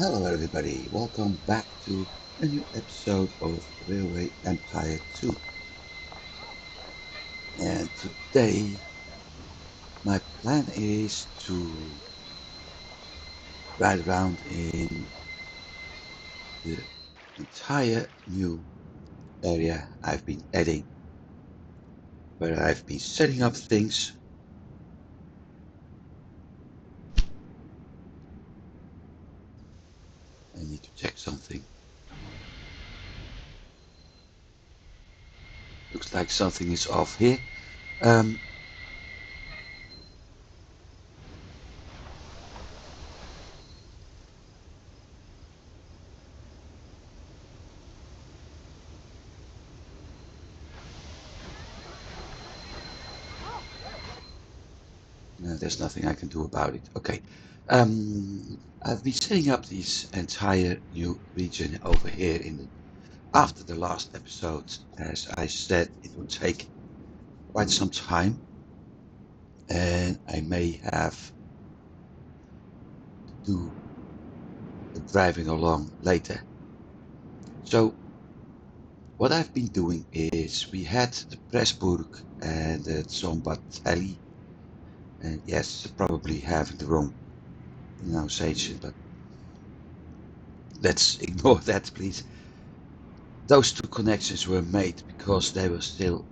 Hello everybody, welcome back to a new episode of Railway Empire 2. And today my plan is to ride around in the entire new area I've been adding, where I've been setting up things. I need to check something. Looks like something is off here. Um, no, there's nothing I can do about it. Okay. I've been setting up this entire new region over here in the after the last episode. As I said, it would take quite some time, and I may have to do the driving along later. So what I've been doing is we had the Pressburg and the Zombateli, and yes, probably having the wrong pronunciation, but let's ignore that, please. Those two connections were made because they were still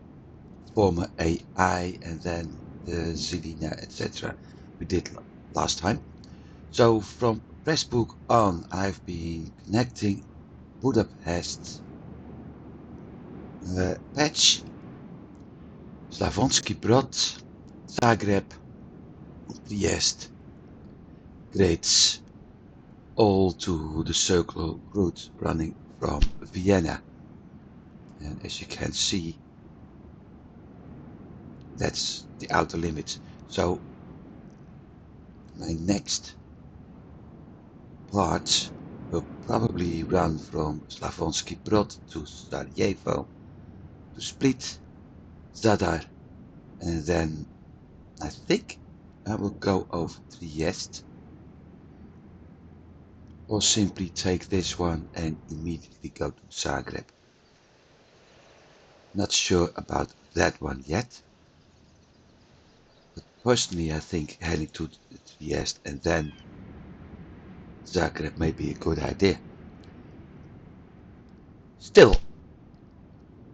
former AI and then the Zelina, etc. we did last time. So from Pressburg on, I've been connecting Budapest, Peć, Slavonski Brod, Zagreb, Trieste, Graz, all to the circular route running from Vienna. And as you can see, that's the outer limits. So my next part will probably run from Slavonski Brod to Sarajevo, to Split, Zadar, and then I think I will go over Trieste, or simply take this one and immediately go to Zagreb. Not sure about that one yet, but personally I think heading to Trieste and then Zagreb may be a good idea. Still,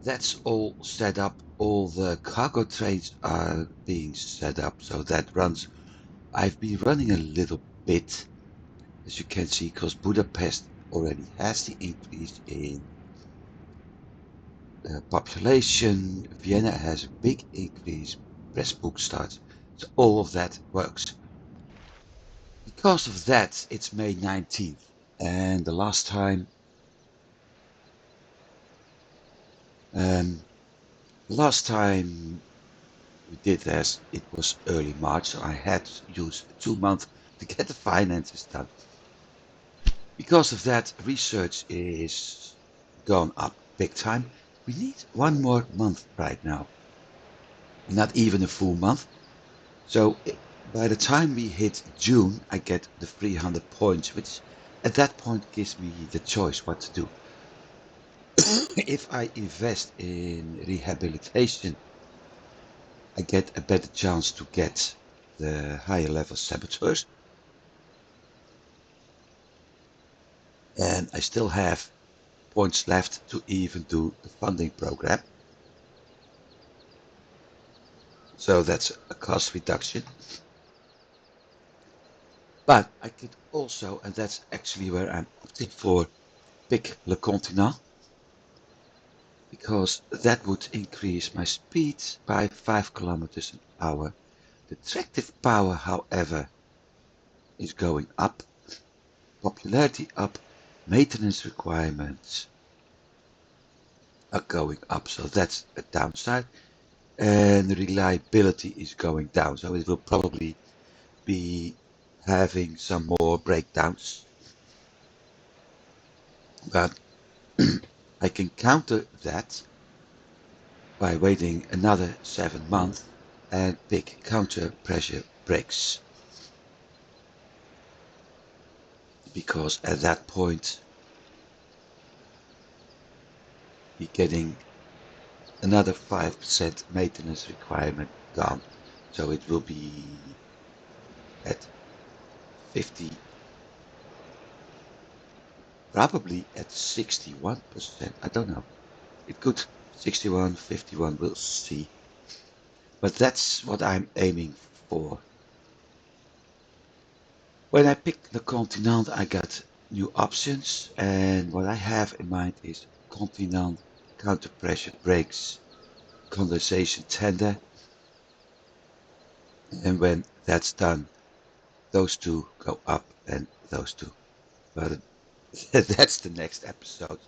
that's all set up. All the cargo trains are being set up, so that runs. I've been running a little bit, as you can see, because Budapest already has the increase in population. Vienna has a big increase. Pressbook starts. So all of that works. Because of that, it's May 19th. And the last time, um, we did this, it was early March, so I had to use 2 months to get the finances done. Because of that, research is gone up big time. We need one more month right now, not even a full month. So by the time we hit June, I get the 300 points, which at that point gives me the choice what to do. If I invest in rehabilitation, I get a better chance to get the higher level saboteurs. And I still have points left to even do the funding program. So that's a cost reduction. But I could also, and that's actually where I'm opting for, pick Le Continent, because that would increase my speed by 5 kilometers an hour. The tractive power, however, is going up, popularity up, maintenance requirements are going up, so that's a downside, and reliability is going down, so it will probably be having some more breakdowns. But I can counter that by waiting another 7 months and pick counter pressure brakes. because at that point we're getting another 5% maintenance requirement gone. So it will be at 50, probably at 61%. I don't know. It could 61, 51, we'll see. But that's what I'm aiming for. When I picked the Continent, I got new options, and what I have in mind is Continent counter pressure brakes, condensation tender, and when that's done, those two go up and those two. But that's the next episode,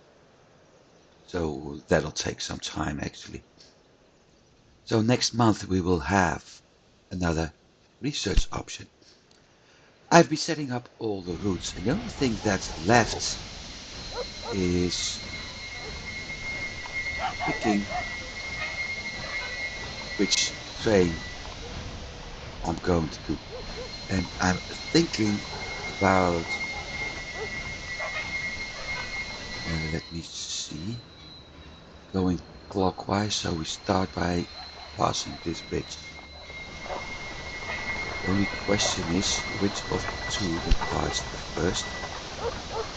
so that'll take some time actually. So next month we will have another research option. I've been setting up all the routes, and the only thing that's left is picking which train I'm going to do. And I'm thinking about, let me see, going clockwise. So we start by passing this bridge. The only question is which of the two departs first.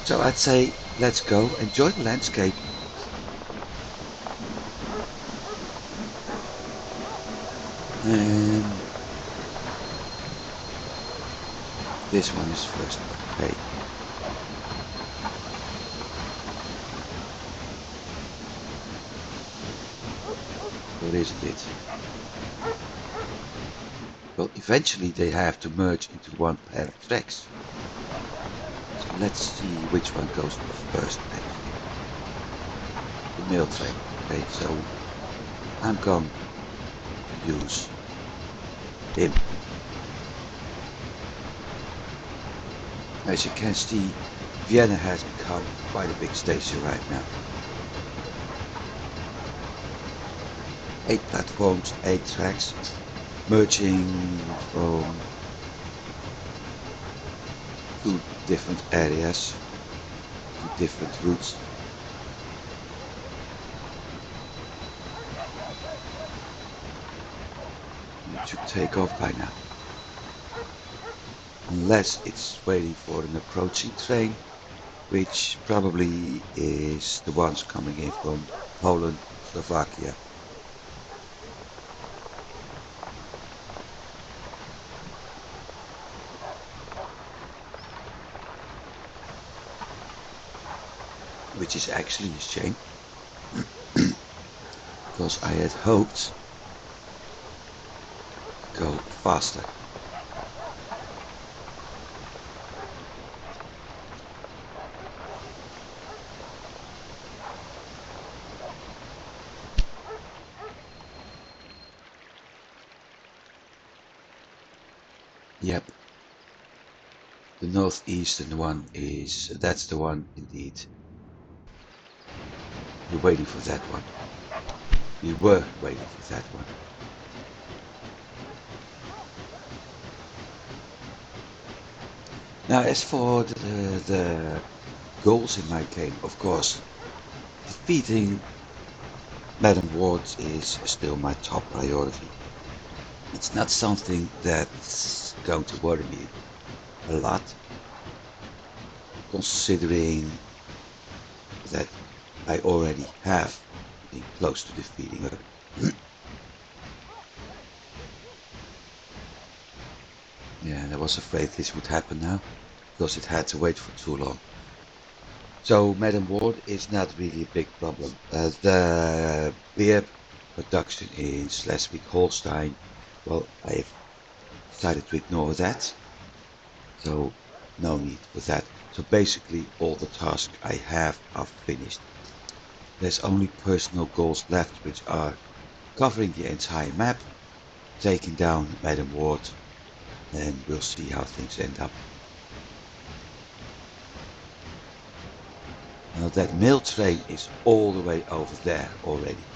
So I'd say let's go, enjoy the landscape. And this one is first. Okay. Or isn't it? Well, eventually they have to merge into one pair of tracks. So let's see which one goes first actually. The mail train. Okay, so I'm going to use him. As you can see, Vienna has become quite a big station right now. 8 platforms, 8 tracks, merging from 2 different areas to different routes. It should take off by now. Unless it's waiting for an approaching train, which probably is the ones coming in from Poland, Slovakia. Which is actually a shame, because I had hoped to go faster. Yep. The northeastern one that's the one indeed. We're waiting for that one. We were waiting for that one. Now, as for the goals in my game, of course, defeating Madam Ward is still my top priority. It's not something that's going to worry me a lot, considering that I already have been close to defeating her. Yeah, I was afraid this would happen now, because it had to wait for too long. So Madam Ward is not really a big problem. The beer production in Schleswig-Holstein, well, I've decided to ignore that. So no need for that. So basically all the tasks I have are finished. There's only personal goals left, which are covering the entire map, taking down Madam Ward, and we'll see how things end up. Now that mail train is all the way over there already.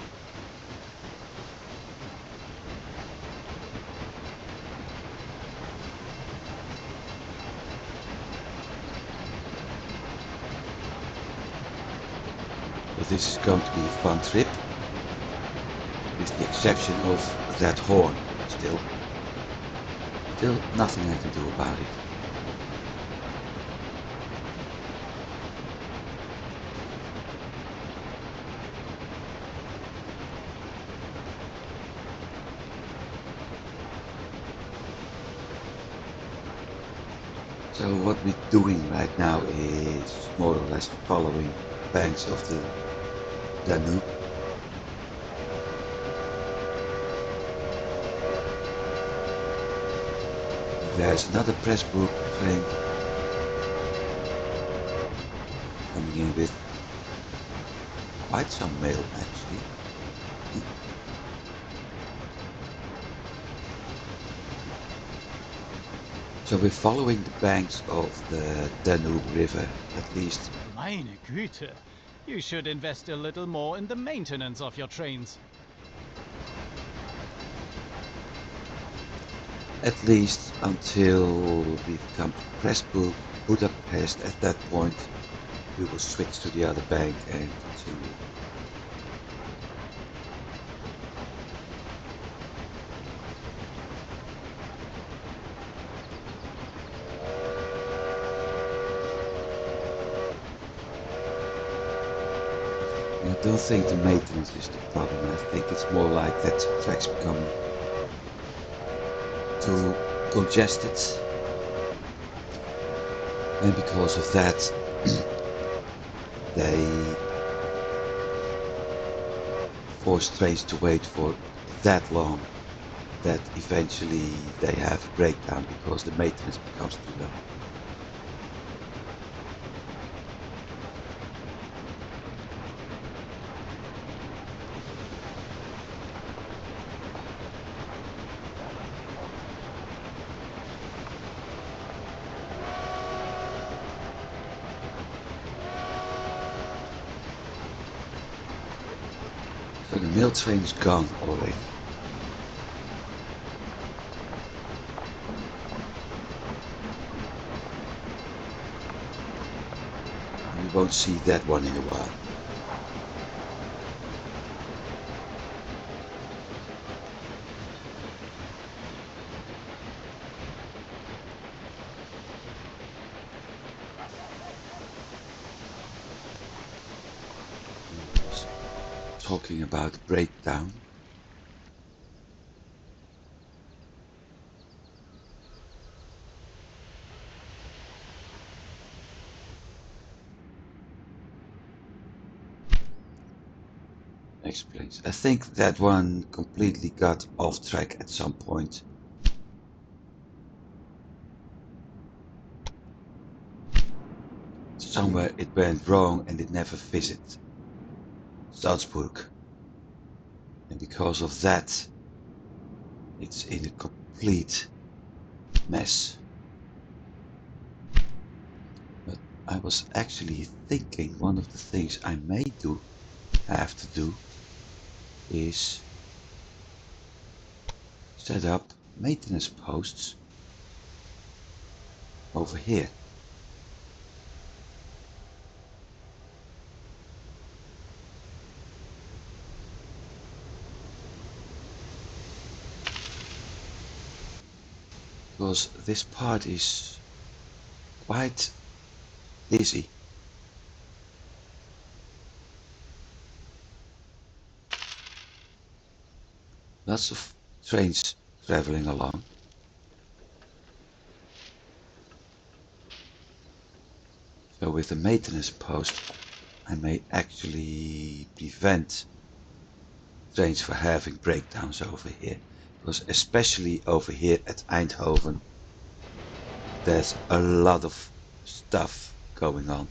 this is going to be a fun trip, with the exception of that horn. Still nothing I can do about it. So what we're doing right now is more or less following the banks of the Danube. There's another Pressburg train coming in with quite some mail actually. So we're following the banks of the Danube River, at least. Meine Güte, you should invest a little more in the maintenance of your trains. At least until we've come to Pressburg, Budapest. At that point, we will switch to the other bank and continue. I don't think the maintenance is the problem. I think it's more like that tracks become too congested, and because of that they force trains to wait for that long that eventually they have a breakdown because the maintenance becomes too low. So the mail train is gone already. We won't see that one in a while. Talking about breakdown. Explains. I think that one completely got off track at some point. Somewhere it went wrong and it never visited Salzburg. And because of that, it's in a complete mess. But I was actually thinking one of the things I may have to do is set up maintenance posts over here. Because this part is quite busy. Lots of trains traveling along. So with the maintenance post, I may actually prevent trains from having breakdowns over here. Because especially over here at Eindhoven, there's a lot of stuff going on.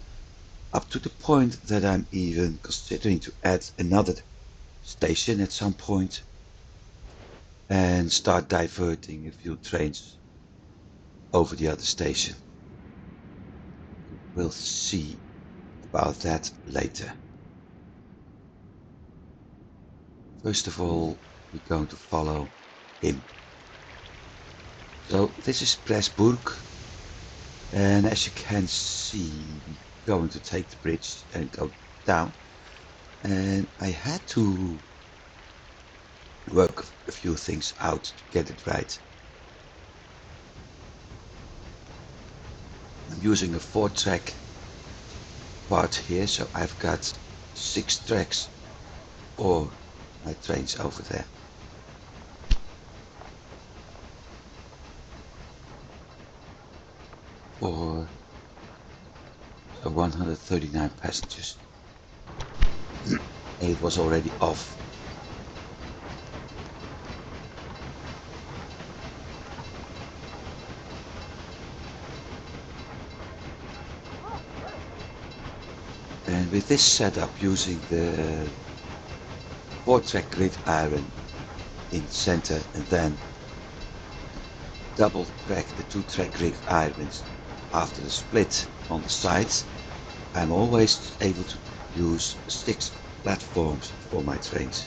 Up to the point that I'm even considering to add another station at some point and start diverting a few trains over the other station. We'll see about that later. First of all, we're going to follow him. So this is Pressburg, and as you can see, we're going to take the bridge and go down. and I had to work a few things out to get it right. I'm using a 4-track part here, so I've got 6 tracks for my trains over there. For 139 passengers. It was already off. And with this setup, using the 4-track grid iron in center and then double track the 2-track grid irons after the split on the sides, I'm always able to use 6 platforms for my trains.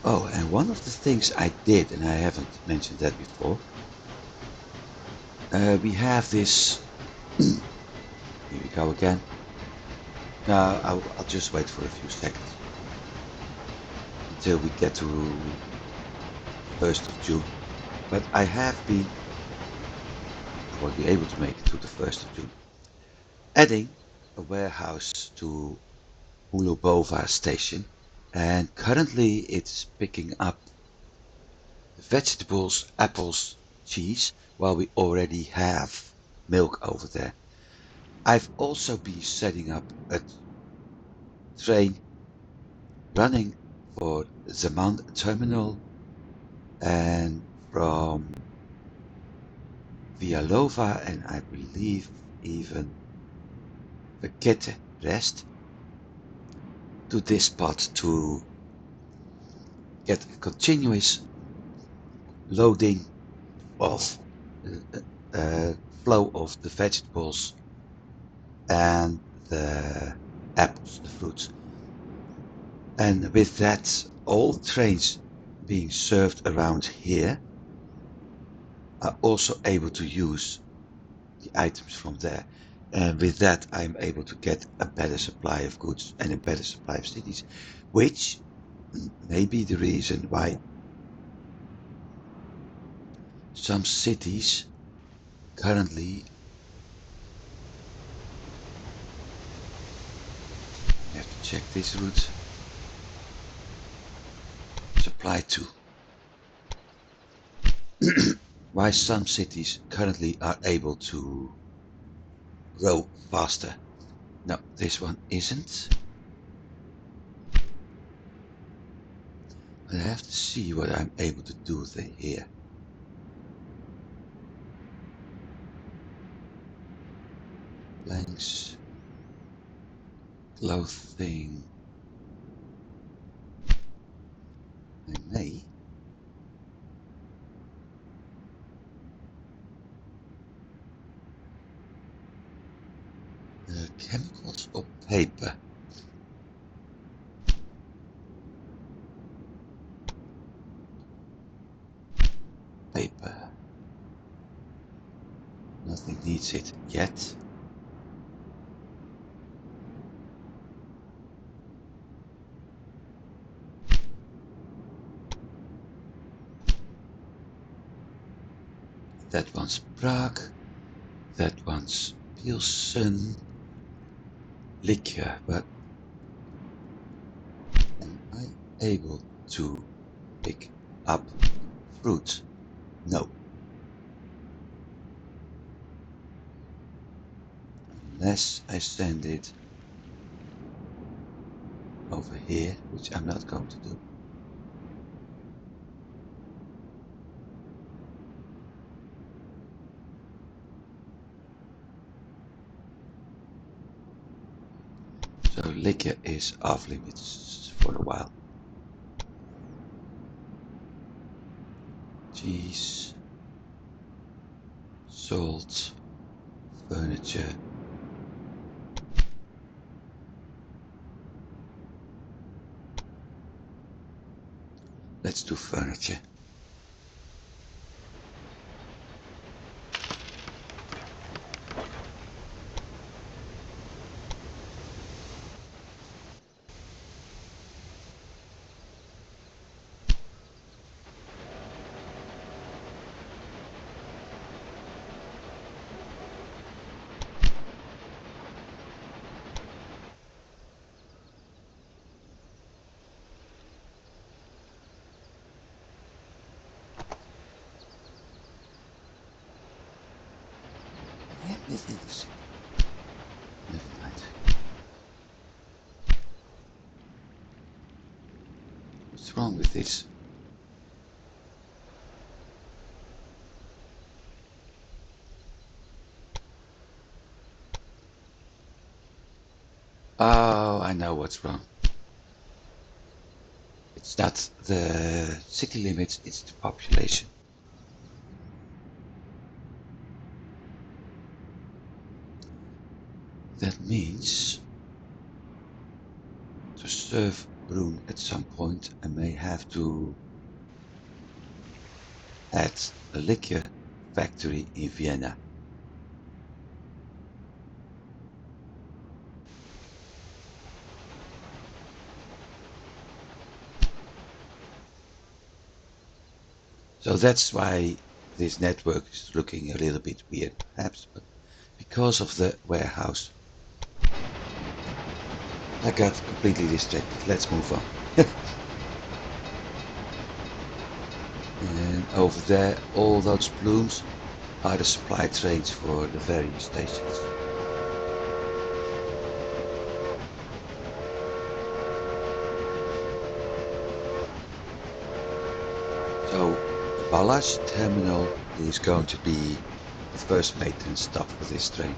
Oh, and one of the things I did, and I haven't mentioned that before, we have this. Here we go again. No, I'll just wait for a few seconds until we get to 1st of June. But I will be able to make it to the 1st of June. Adding a warehouse to Ulubova station, and currently it's picking up the vegetables, apples, cheese, while we already have milk over there. I've also been setting up a train running for Zaman terminal and from Vialova and I believe even Vekete Rest to this spot to get a continuous loading of flow of the vegetables and the apples, the fruits. And with that, all trains being served around here are also able to use the items from there. And with that, I'm able to get a better supply of goods and a better supply of cities, which may be the reason why some cities currently I have to check this route supply to. Why some cities currently are able to grow faster. No, this one isn't. I have to see what I'm able to do here. Blanks, clothing. I may. Chemicals or paper? Paper. Nothing needs it yet. That one's Prague. That one's Pilsen. Liquor, but am I able to pick up fruit? No. Unless I send it over here, which I'm not going to do. liquor is off limits for a while. Cheese, salt, furniture. Let's do furniture. This is never mind. What's wrong with this? Oh, I know what's wrong. It's not the city limits, it's the population. That means to serve Brune at some point I may have to add a liquor factory in Vienna. So that's why this network is looking a little bit weird perhaps, but because of the warehouse. I got completely distracted. Let's move on. And over there, all those plumes are the supply trains for the various stations. So the Balazs terminal is going to be the first maintenance stop for this train.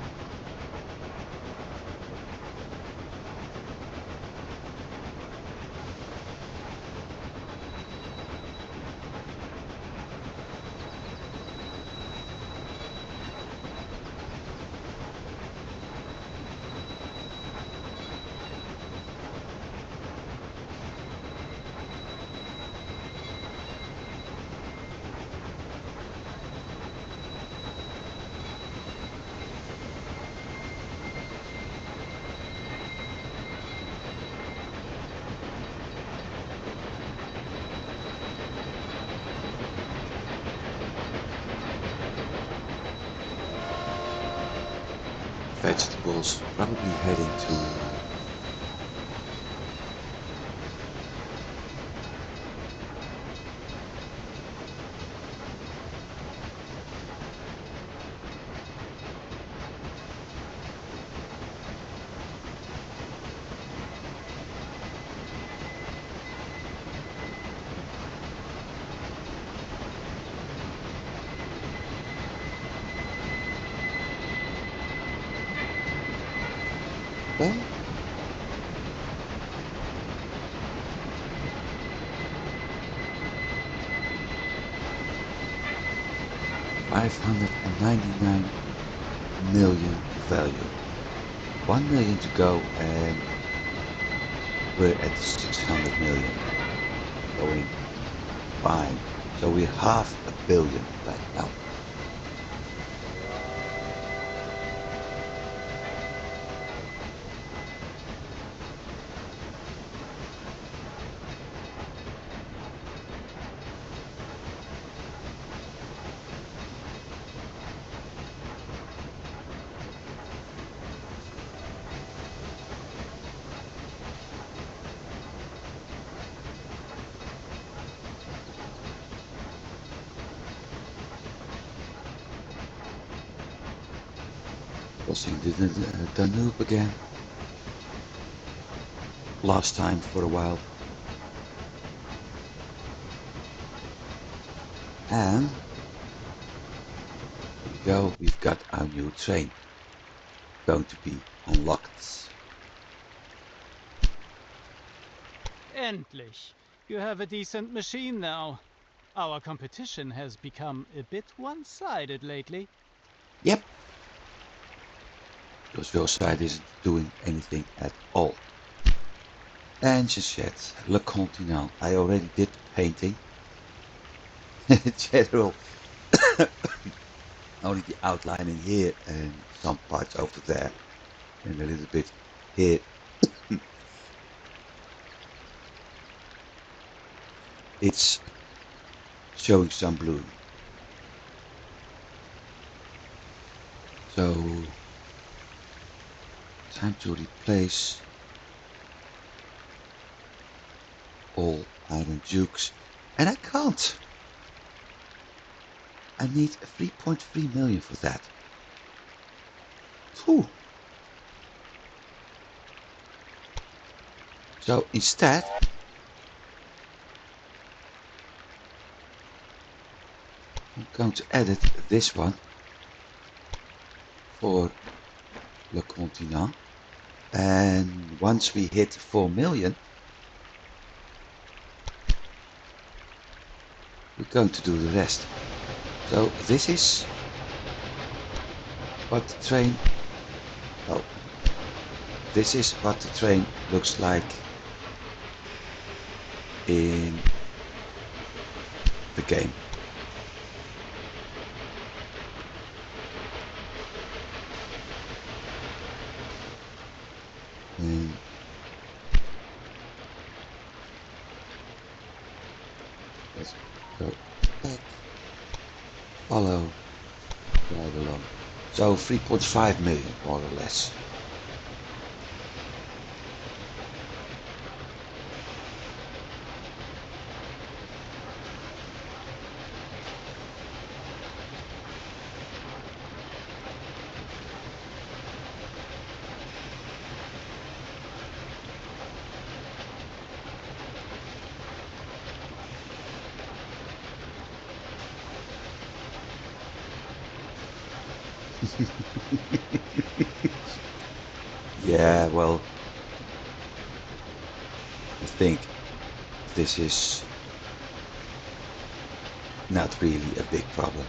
Vegetables probably heading to well, 599 million value. 1 million to go and we're at 600 million. Going fine. So we're $500 million right now. Crossing the Danube again. Last time for a while. And here we go, we've got our new train going to be unlocked. Endlich! You have a decent machine now. Our competition has become a bit one-sided lately. Yep, because your side isn't doing anything at all. Engine shed, Le Continent. I already did painting. General, only the outlining here and some parts over there and a little bit here. It's showing some blue. So time to replace all iron dukes. And I can't. I need 3.3 million for that. Whew. So instead, I'm going to edit this one for Le Continent. And once we hit 4 million, we're going to do the rest. So this is what the train, well, this is what the train looks like in the game. And let's go back, follow, drive along. So 3.5 million more or less. Yeah, well, I think this is not really a big problem.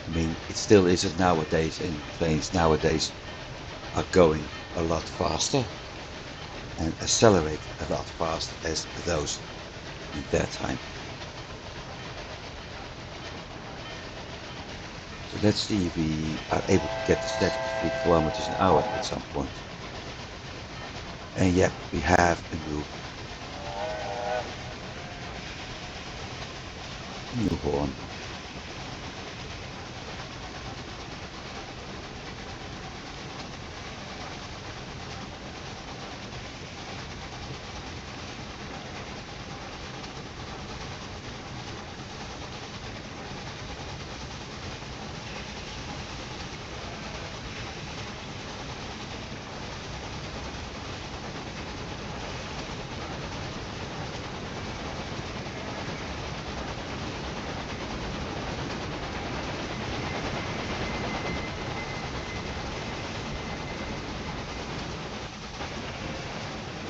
I mean, it still isn't nowadays, and trains nowadays are going a lot faster and accelerate a lot faster as those in that time. So let's see if we are able to get to 73 kilometers an hour at some point. And yep, we have a new horn.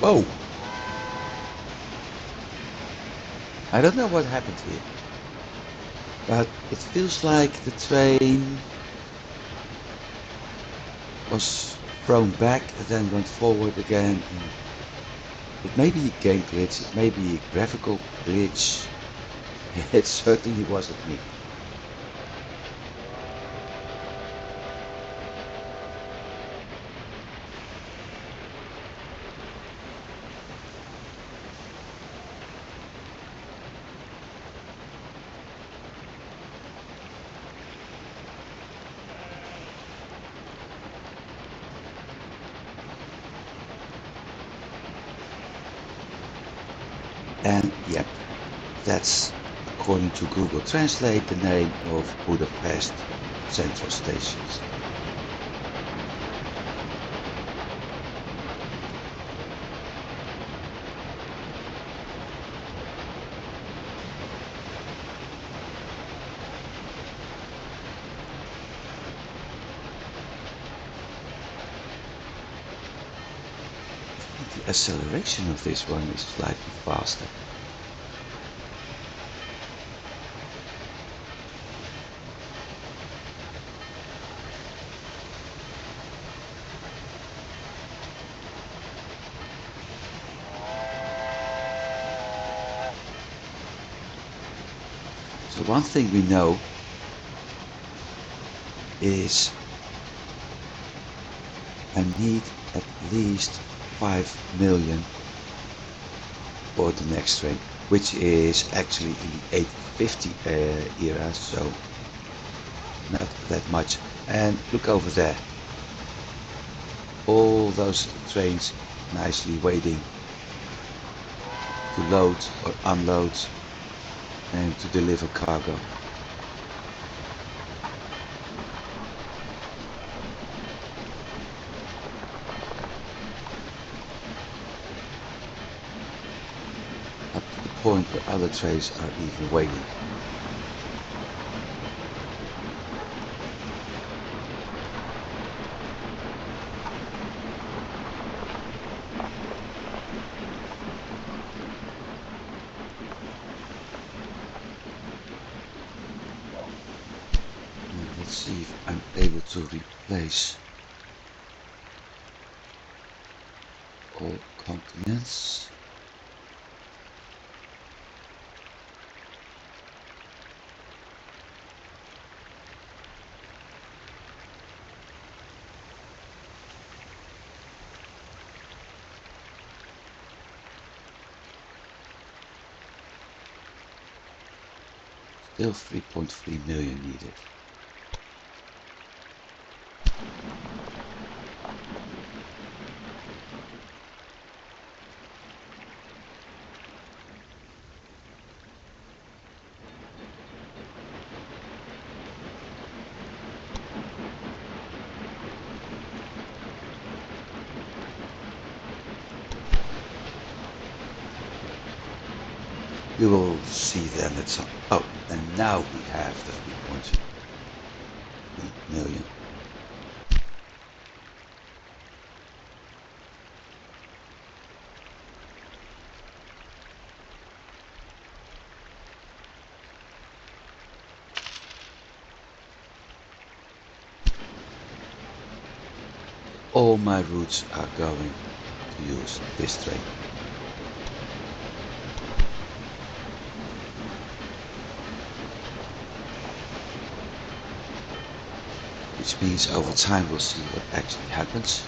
Whoa! I don't know what happened here, but it feels like the train was thrown back and then went forward again. And it may be a game glitch, it may be a graphical glitch. It certainly wasn't me. And yep, that's according to Google Translate the name of Budapest Central Stations. the acceleration of this one is slightly faster. So one thing we know is I need at least 5 million for the next train, which is actually in the 850 era, so not that much. And look over there, all those trains nicely waiting to load or unload and to deliver cargo. Up to the point where other trains are even waiting. Let's see if I'm able to replace all continents. Still 3.3 million needed. You will see then that some. Oh, and now we have the 3.3 million. All my routes are going to use this train. Which means over time we'll see what actually happens.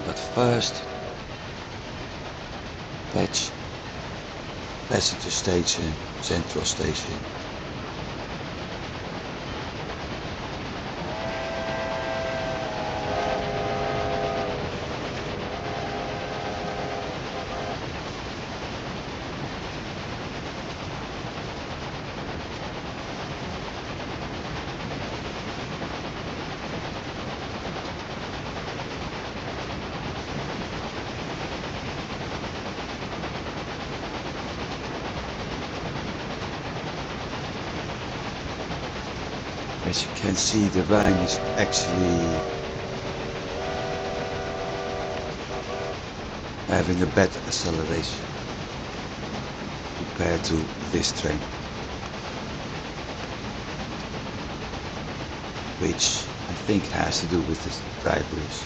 But first, patch, passenger station, central station. As you can see, the Rhine is actually having a better acceleration compared to this train, which I think has to do with the dry breeze.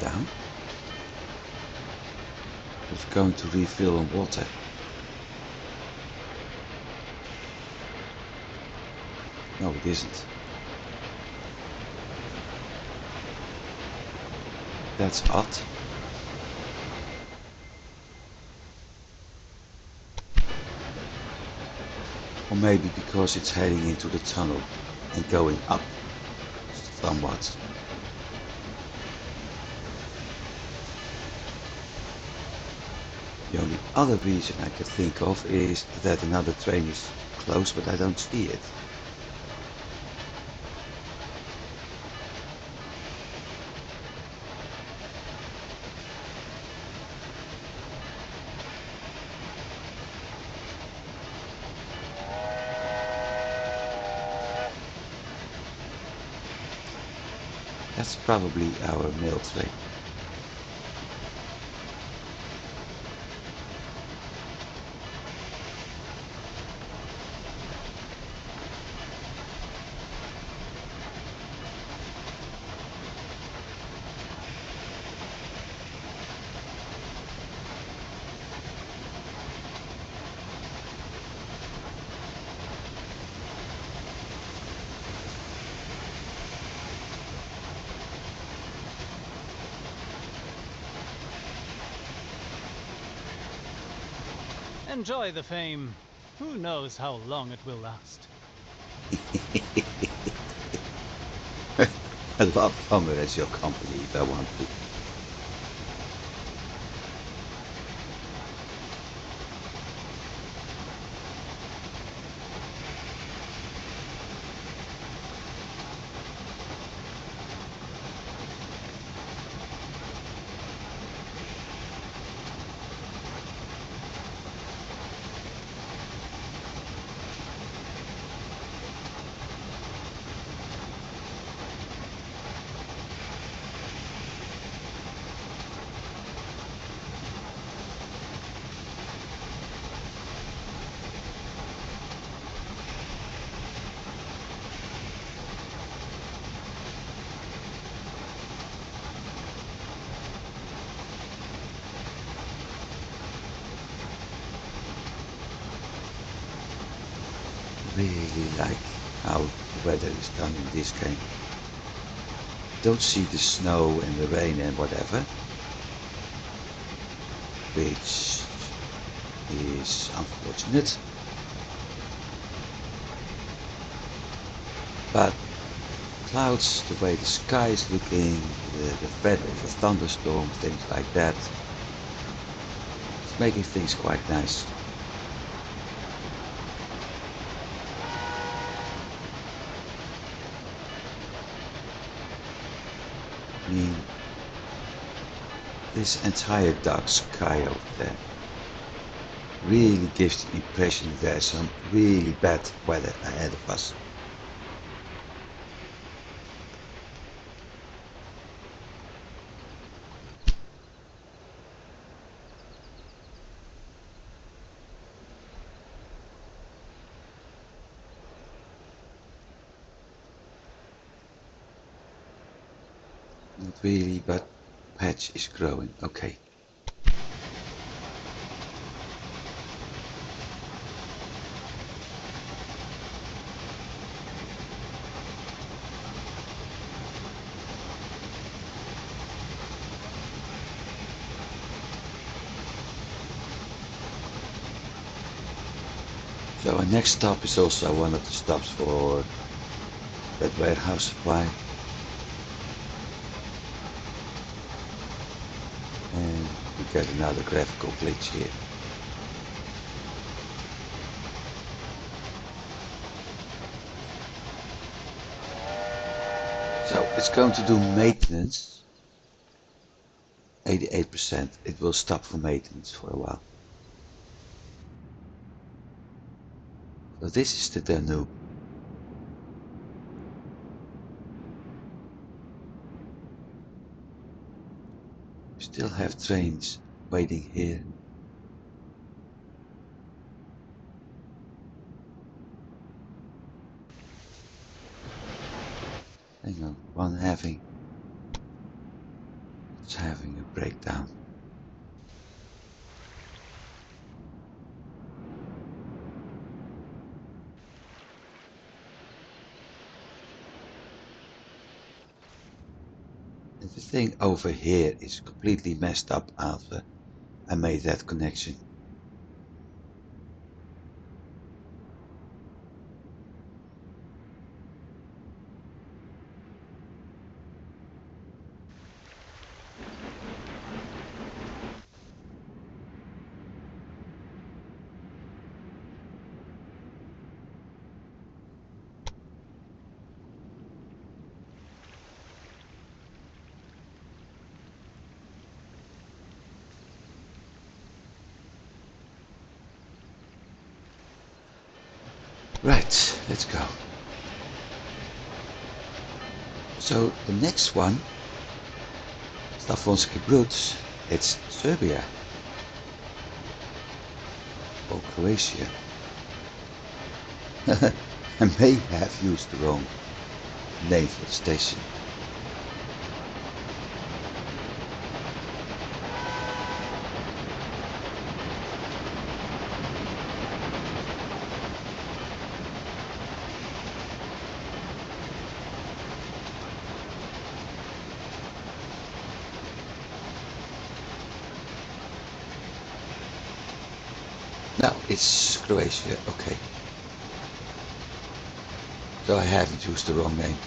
down. It's going to refill on water. No, it isn't. That's odd. Or maybe because it's heading into the tunnel and going up somewhat. The only other reason I can think of is that another train is close, but I don't see it. That's probably our mail train. Enjoy the fame. Who knows how long it will last? I'd love to come as your company if I want to. Really like how the weather is done in this game. Don't see the snow and the rain and whatever, which is unfortunate. But clouds, the way the sky is looking, the threat of a thunderstorm, things like that, it's making things quite nice. I mean, this entire dark sky over there really gives the impression that there's some really bad weather ahead of us. Not really, but patch is growing. Okay. So our next stop is also one of the stops for that warehouse supply. And we get another graphical glitch here. So it's going to do maintenance. 88%. It will stop for maintenance for a while. So this is the Danube. We still have trains waiting here. Hang on, one having It's having a breakdown. And the thing over here is completely messed up after I made that connection. Right, let's go. So the next one, Slavonski Broods, it's Serbia or Croatia. I may have used the wrong name for the station. No, it's Croatia, okay. So I haven't used the wrong name.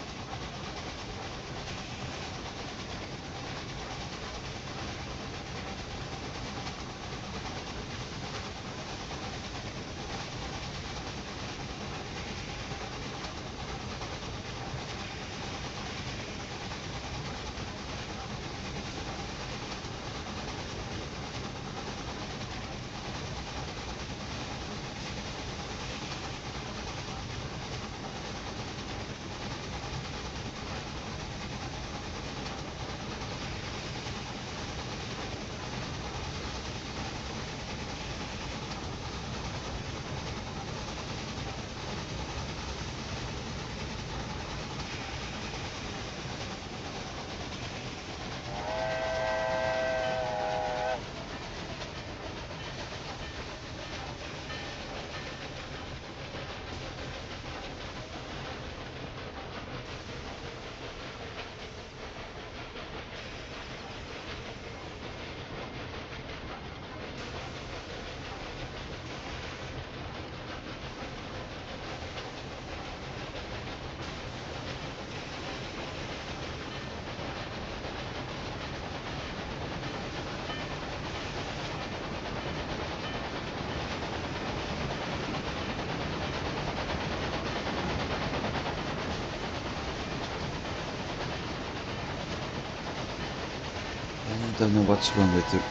I don't know what's wrong with the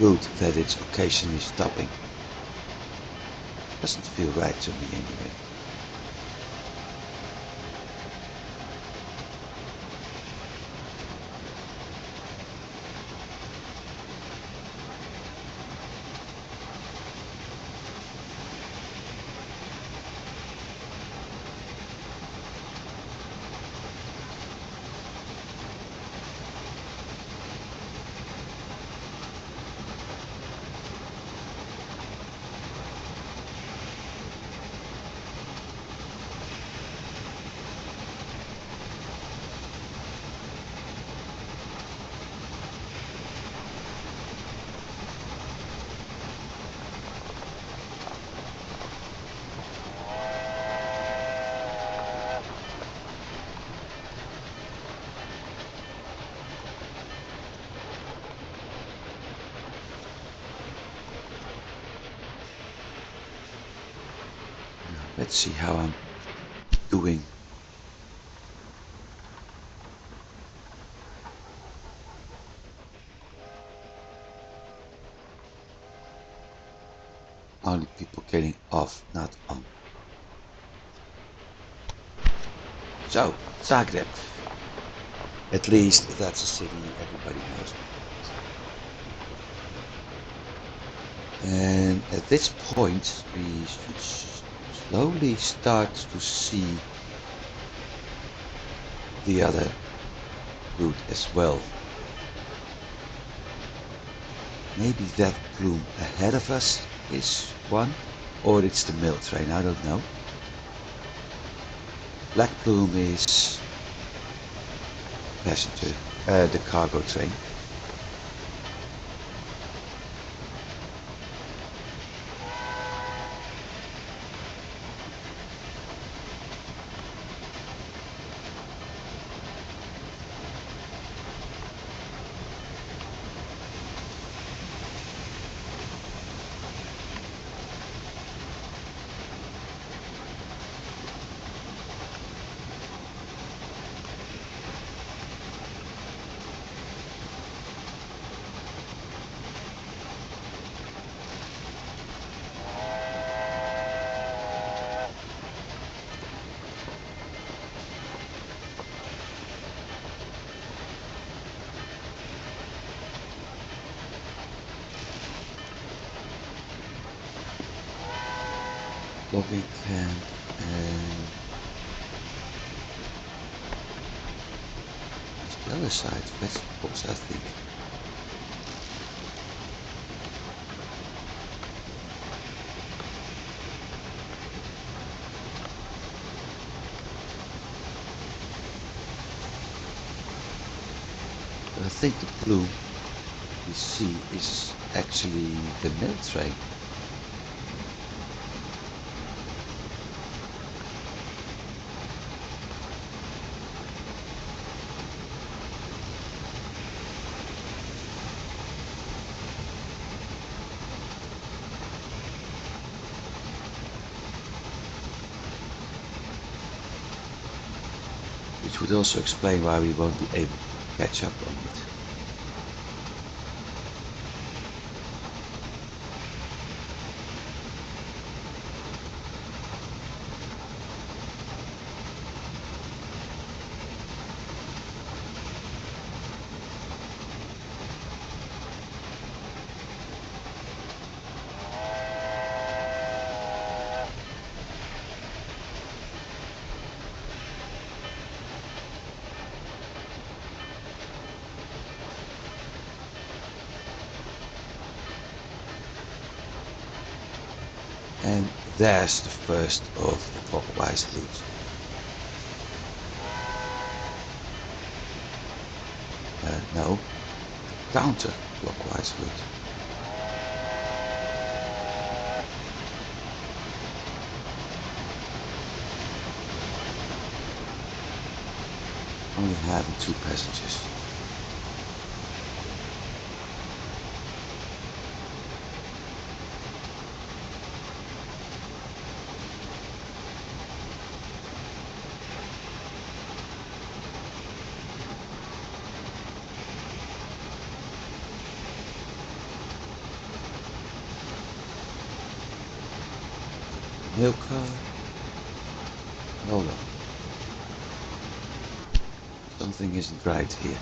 route that it's occasionally stopping. Doesn't feel right to me anyway. Let's see how I'm doing. Only people getting off, not on. So, Zagreb. At least that's a city everybody knows. And at this point, we should slowly start to see the other route as well. Maybe that plume ahead of us is one, or it's the mail train, I don't know. Black plume is passenger, the cargo train. Logging camp and it's the other side, vegetables I think. But I think the plume we see is actually the mail train. Which would also explain why we won't be able to catch up on it. And there's the first of the clockwise route. No, counter-clockwise route. Only having 2 passengers. Mail car. Hold on. Something isn't right here.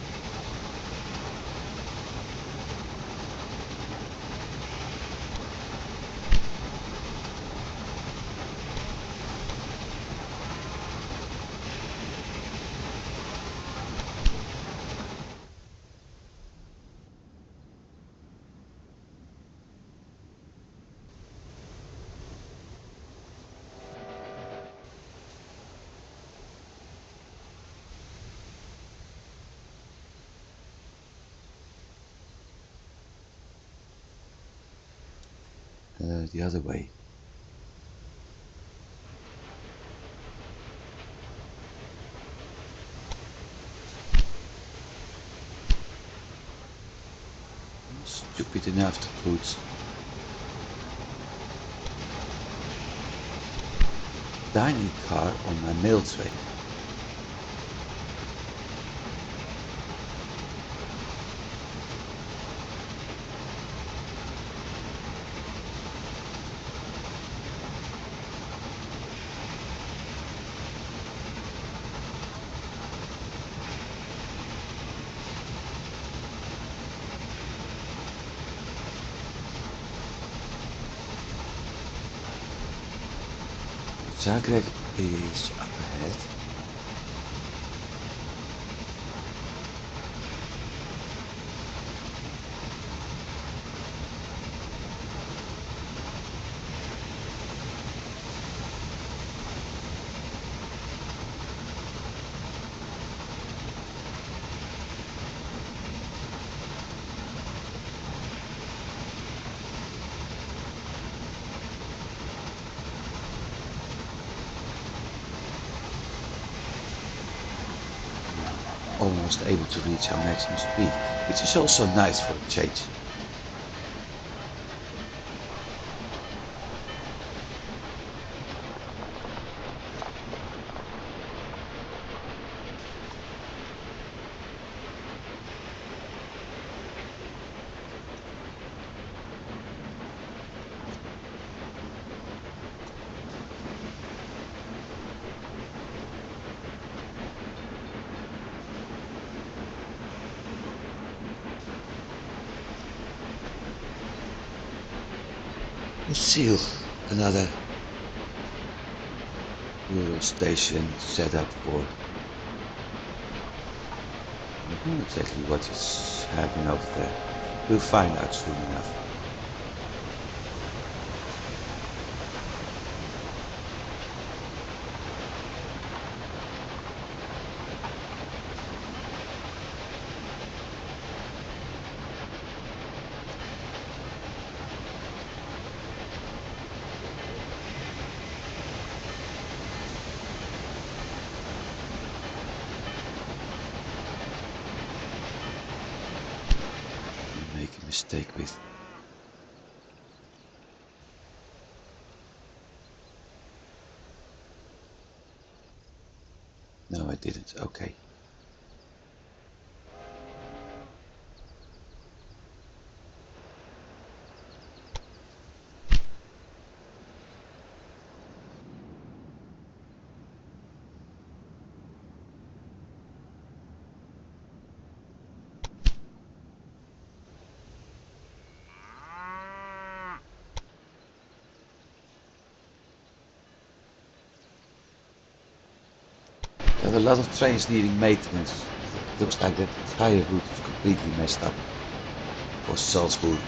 The other way. I'm stupid enough to put dining car on my mail train. Zagreb is up ahead. almost able to reach our maximum speed, which is also nice for a change. Seal another Euro station set up for. I don't know exactly what it's having over there. We'll find out soon enough. Make a mistake with. No, I didn't. Okay. There are a lot of trains needing maintenance. It looks like that entire route is completely messed up for Salzburg.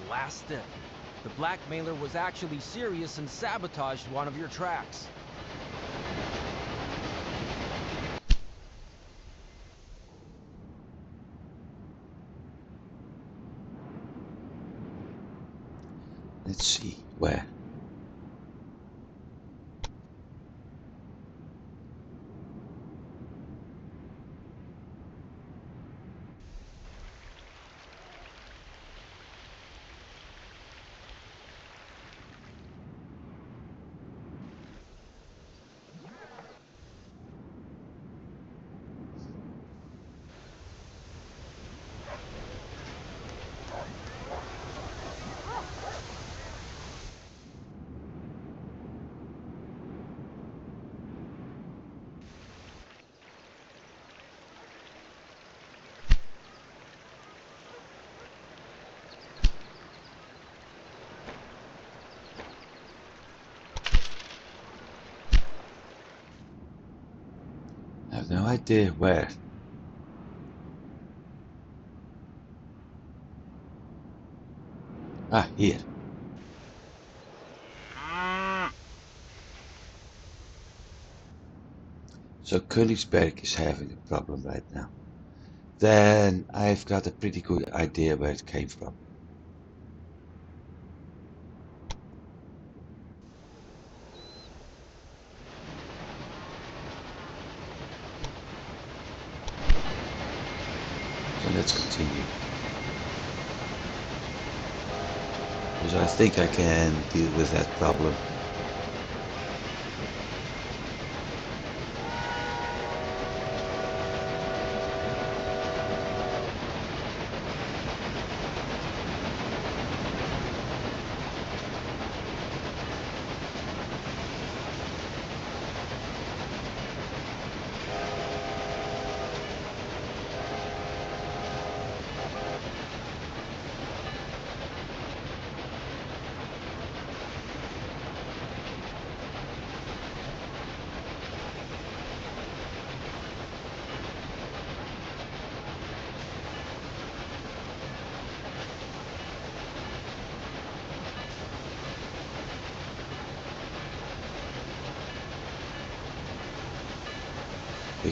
Last step. The blackmailer was actually serious and sabotaged one of your tracks. Let's see where. I have no idea where. Ah, here. So Königsberg is having a problem right now. Then I've got a pretty good idea where it came from. So let's continue. Because I think I can deal with that problem.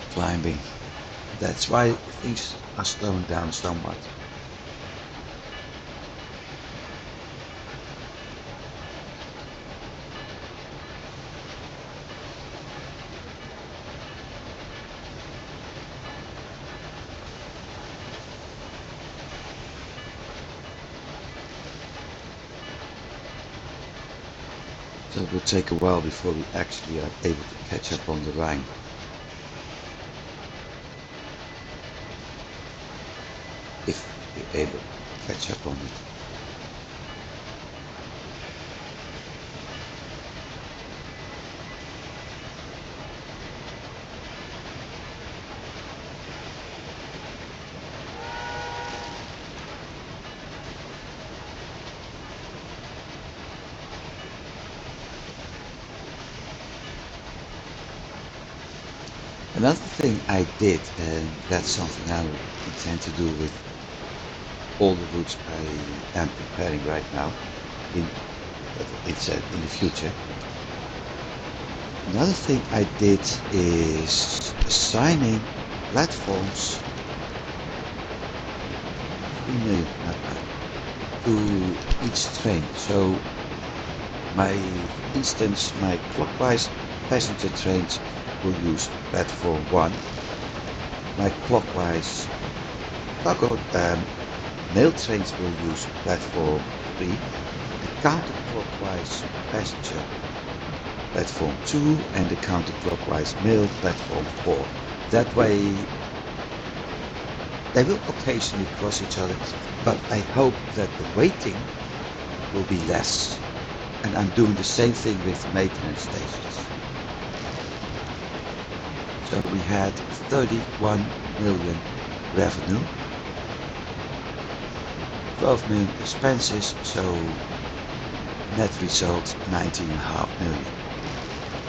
climbing. That's why things are slowing down somewhat. So it will take a while before we actually are able to catch up on the Rhine. If we're able to catch up on it. Another thing I did, and that's something I intend to do with all the routes I am preparing right now, in the future. Another thing I did is assigning platforms, 3 million, not bad, to each train. So my instance, my clockwise passenger trains will use platform 1. My clockwise cargo mail trains will use platform 3. The counterclockwise passenger platform 2 and the counterclockwise mail platform 4. That way they will occasionally cross each other, but I hope that the waiting will be less. And I'm doing the same thing with maintenance stations. So we had 31 million revenue, 12 million expenses, so net result 19.5 million.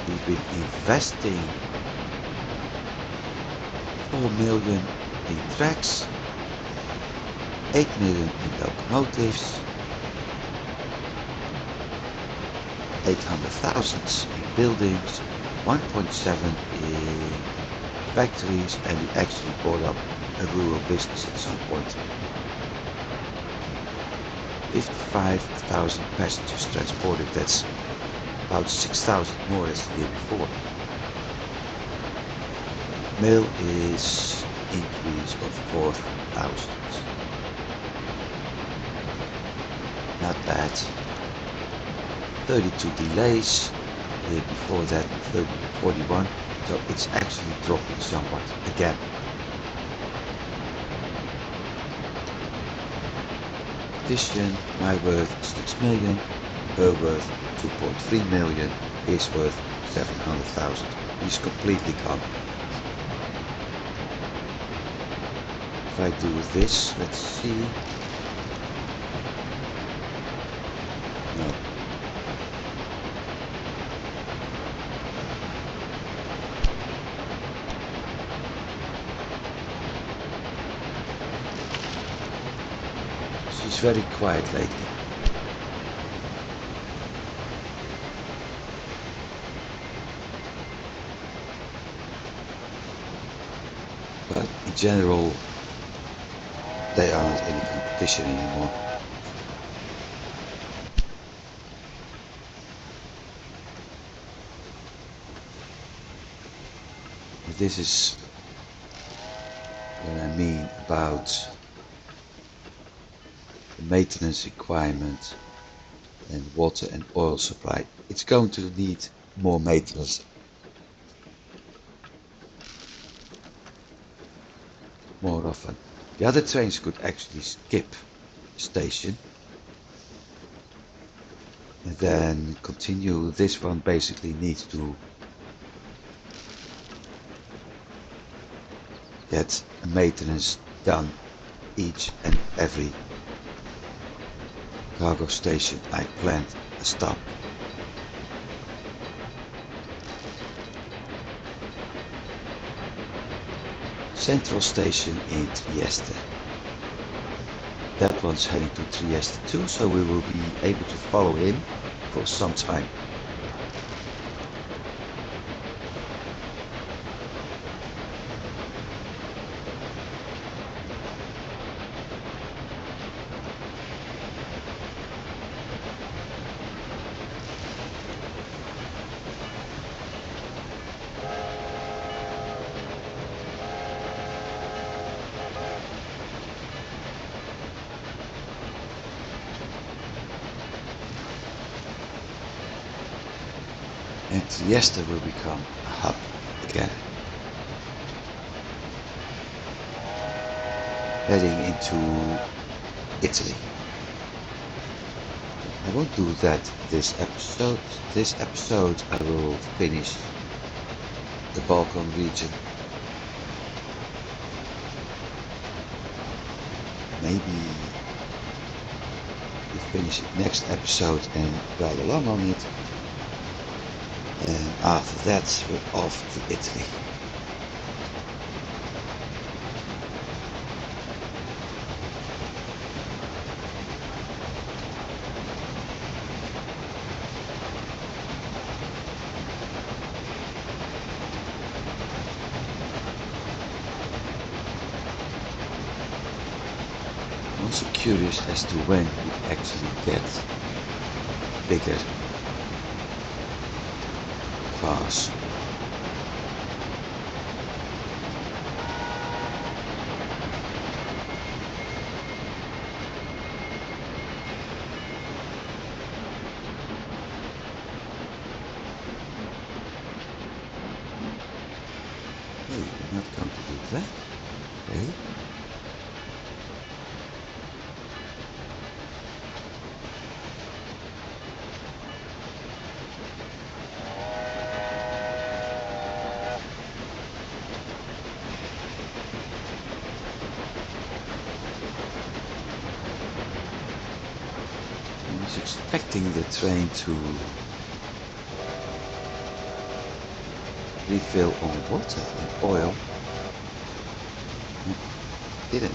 We've been investing 4 million in tracks, 8 million in locomotives, 800,000 in buildings, 1.7 in factories, and we actually bought up a rural business at some point. 55,000 passengers transported, that's about 6,000 more as the year before. Mail is increase of 4,000. Not bad. 32 delays, before that 41, so it's actually dropping somewhat again. Addition, my worth 6 million, her worth 2.3 million, his worth 700,000. He's completely gone. If I do this, let's see. No. She's very quiet lately. But in general, they aren't any competition anymore. This is what I mean about the maintenance requirement and water and oil supply. It's going to need more maintenance more often. The other trains could actually skip station and then continue. This one basically needs to get maintenance done each and every cargo station I planned a stop. Central station in Trieste. That one's heading to Trieste too, so we will be able to follow him for some time. and Trieste will become a hub again. Heading into Italy. I won't do that this episode. This episode I will finish the Balkan region. Maybe we finish it next episode and rather long on it. And after that we're off to Italy. I'm also curious as to when we actually get bigger cars. Hey, we're not going to do that. Okay. I was expecting the train to refill on water and oil. It didn't.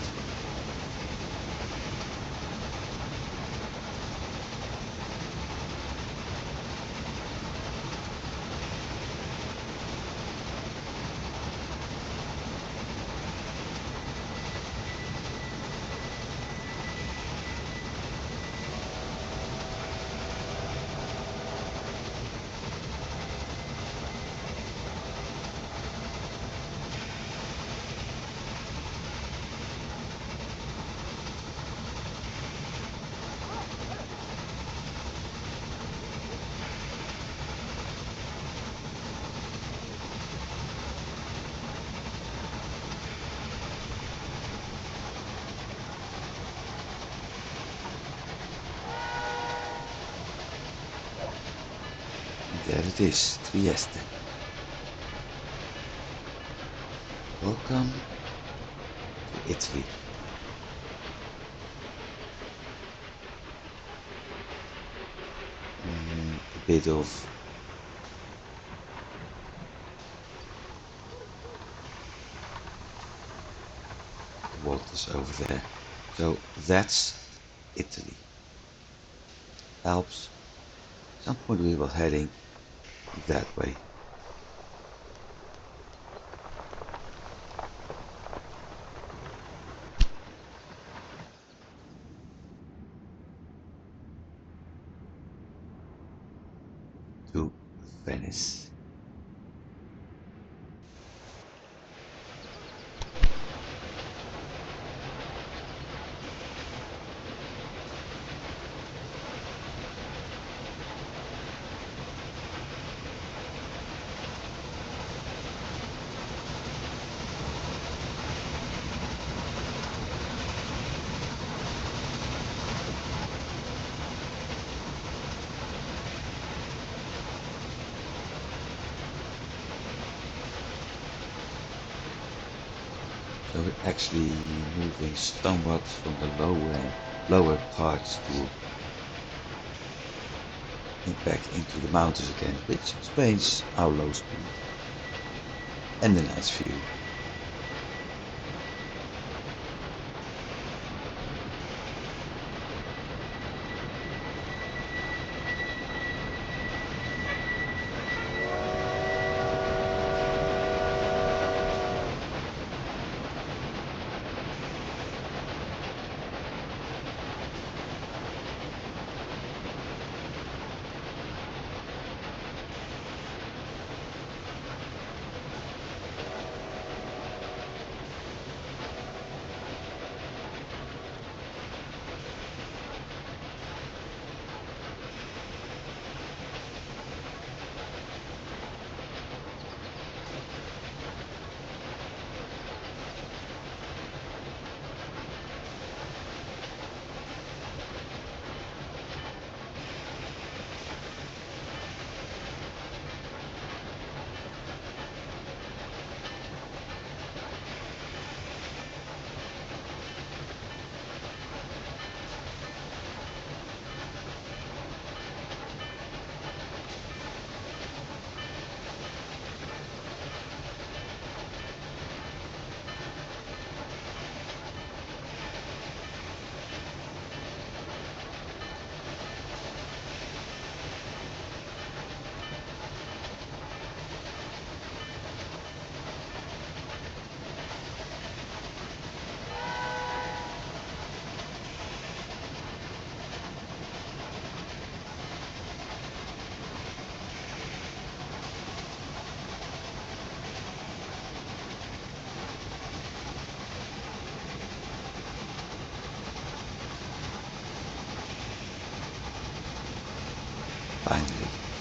There it is, Trieste. Welcome to Italy. And a bit of waters over there. So that's Italy. Alps. At some point we were heading that way. To Venice. So we're actually moving somewhat from the lower parts to back into the mountains again, which explains our low speed and the nice view.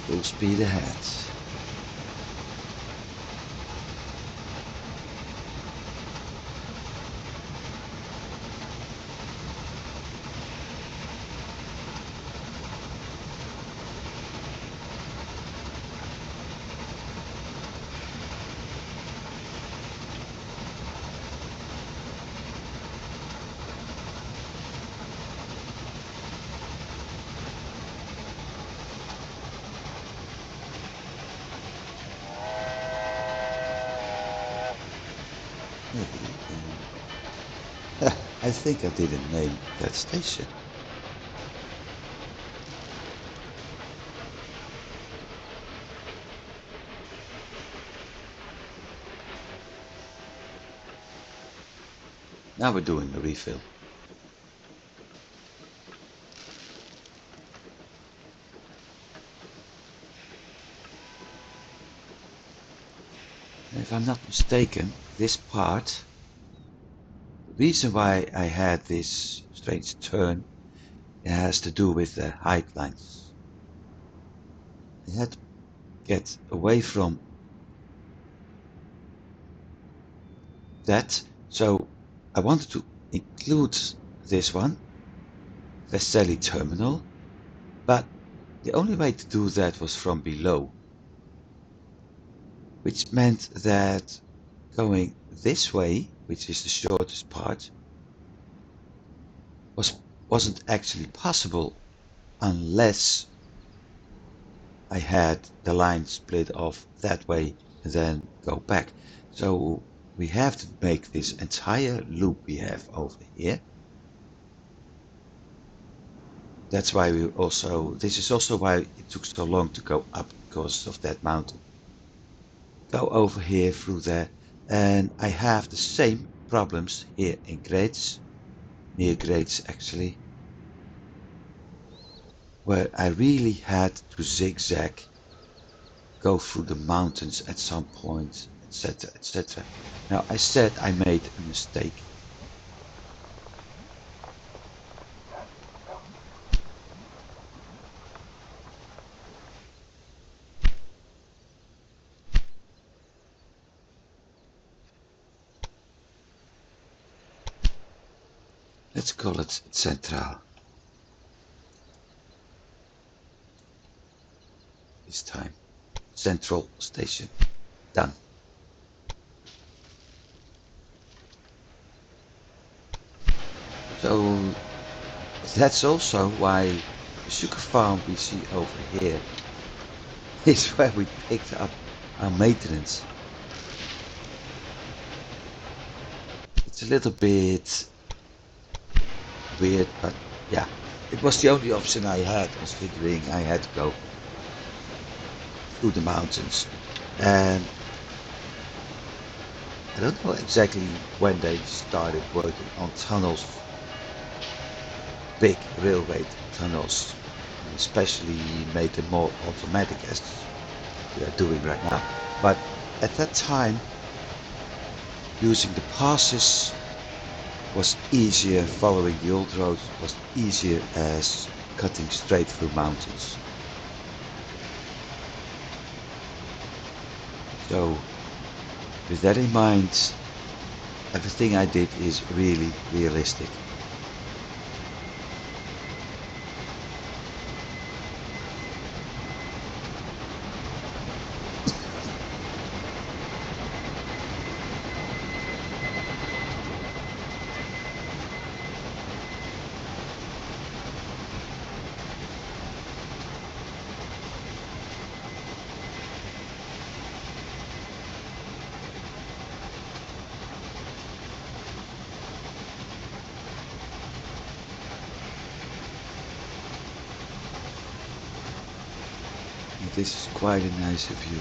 Full speed ahead. I think I didn't name that station. Now we're doing a refill. And if I'm not mistaken, this part, the reason why I had this strange turn, it has to do with the height lines. I had to get away from that, so I wanted to include this one, Veseli terminal, but the only way to do that was from below, which meant that going this way, which is the shortest part, wasn't actually possible unless I had the line split off that way and then go back. So we have to make this entire loop we have over here. That's why this is also why it took so long to go up, because of that mountain. Go over here through there, and I have the same problems here in Grates, near Grates actually, where I really had to zigzag, go through the mountains at some point, etc., etc. Now I said I made a mistake. Let's call it Central this time. Central Station. Done. So that's also why the sugar farm we see over here is where we picked up our maintenance. It's a little bit weird, but yeah, it was the only option I had, considering I had to go through the mountains. And I don't know exactly when they started working on tunnels, big railway tunnels, and especially made them more automatic as we are doing right now. But at that time, using the passes was easier, following the old roads was easier as cutting straight through mountains. So with that in mind, everything I did is really realistic. And this is quite a nice view.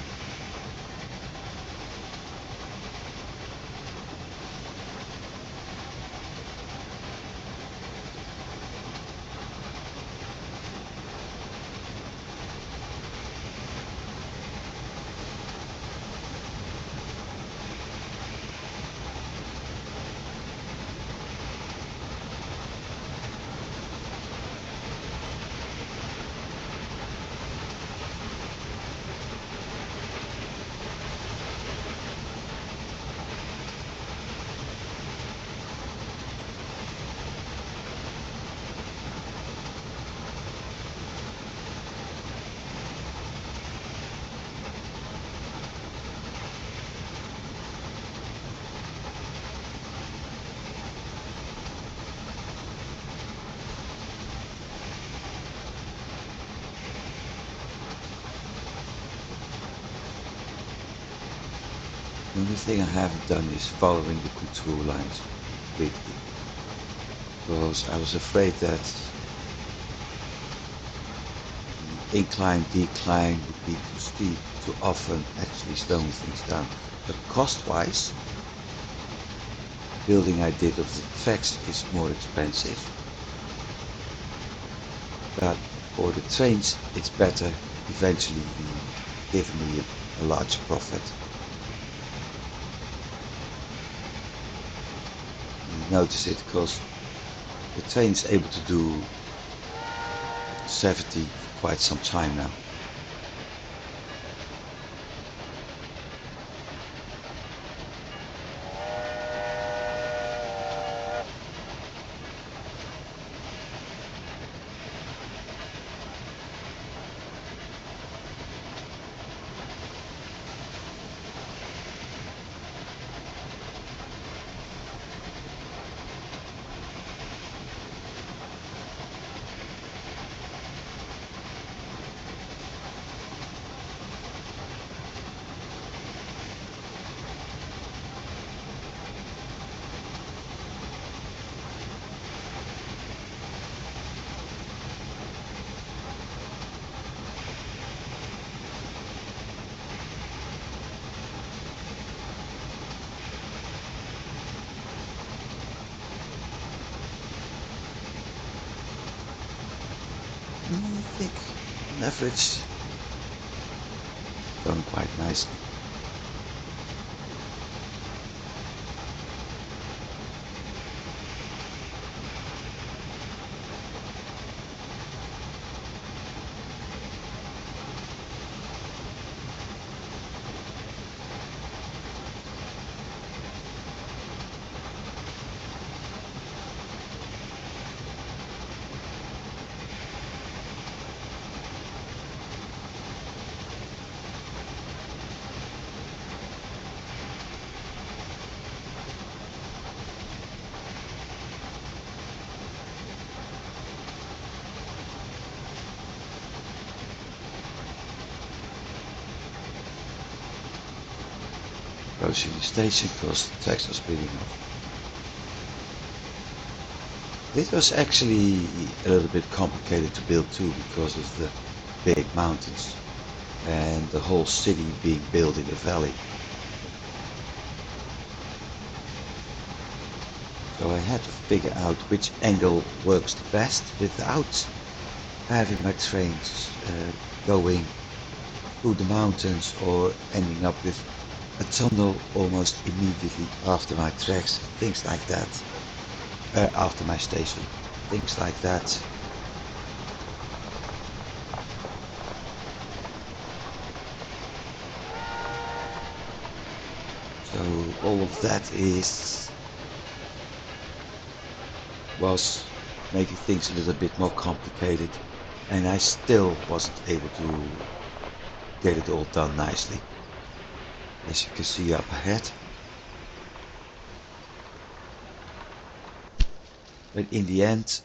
The only thing I haven't done is following the contour lines completely, because I was afraid that the incline decline would be too steep to often actually slowing things down. But cost-wise, the building I did of the tracks is more expensive, but for the trains it's better, eventually giving me a large profit. You notice it because the train is able to do 70 for quite some time now. I think on average done quite nicely. Approaching the station because the tracks are speeding up. This was actually a little bit complicated to build too because of the big mountains and the whole city being built in a valley. So I had to figure out which angle works the best without having my trains going through the mountains or ending up with a tunnel almost immediately after my tracks, things like that. After my station, things like that. So all of that was making things a little bit more complicated, and I still wasn't able to get it all done nicely. As you can see up ahead. But in the end,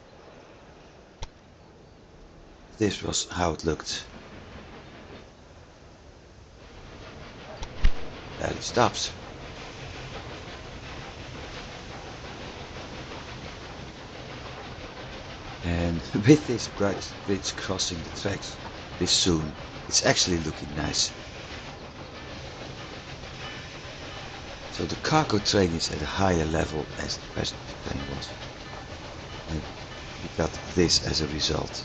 this was how it looked. There it stops. And with this bridge crossing the tracks this soon, it's actually looking nice. So the cargo train is at a higher level as the passenger train was. And we got this as a result.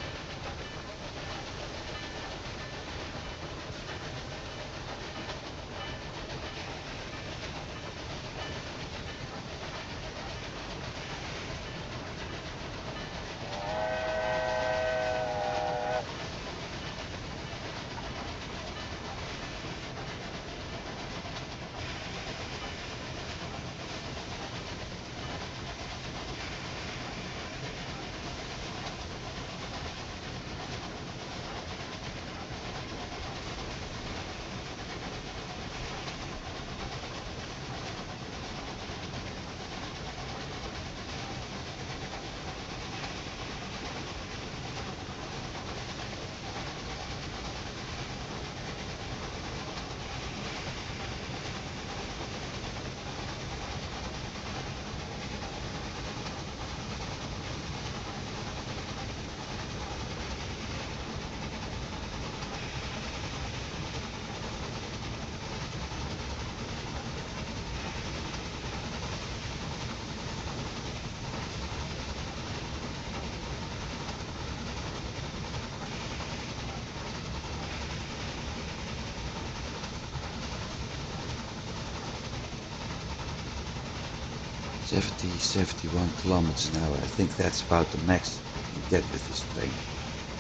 70, 71 kilometers an hour. I think that's about the max you can get with this train,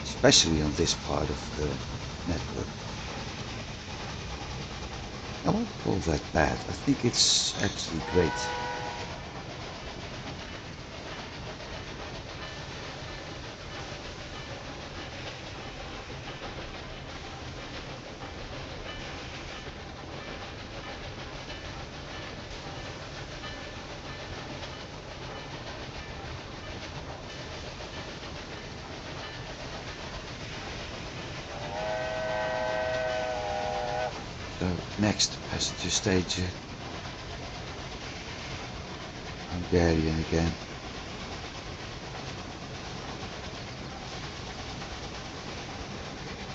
especially on this part of the network. I won't call that bad. I think it's actually great. So next passenger stage, Hungarian again.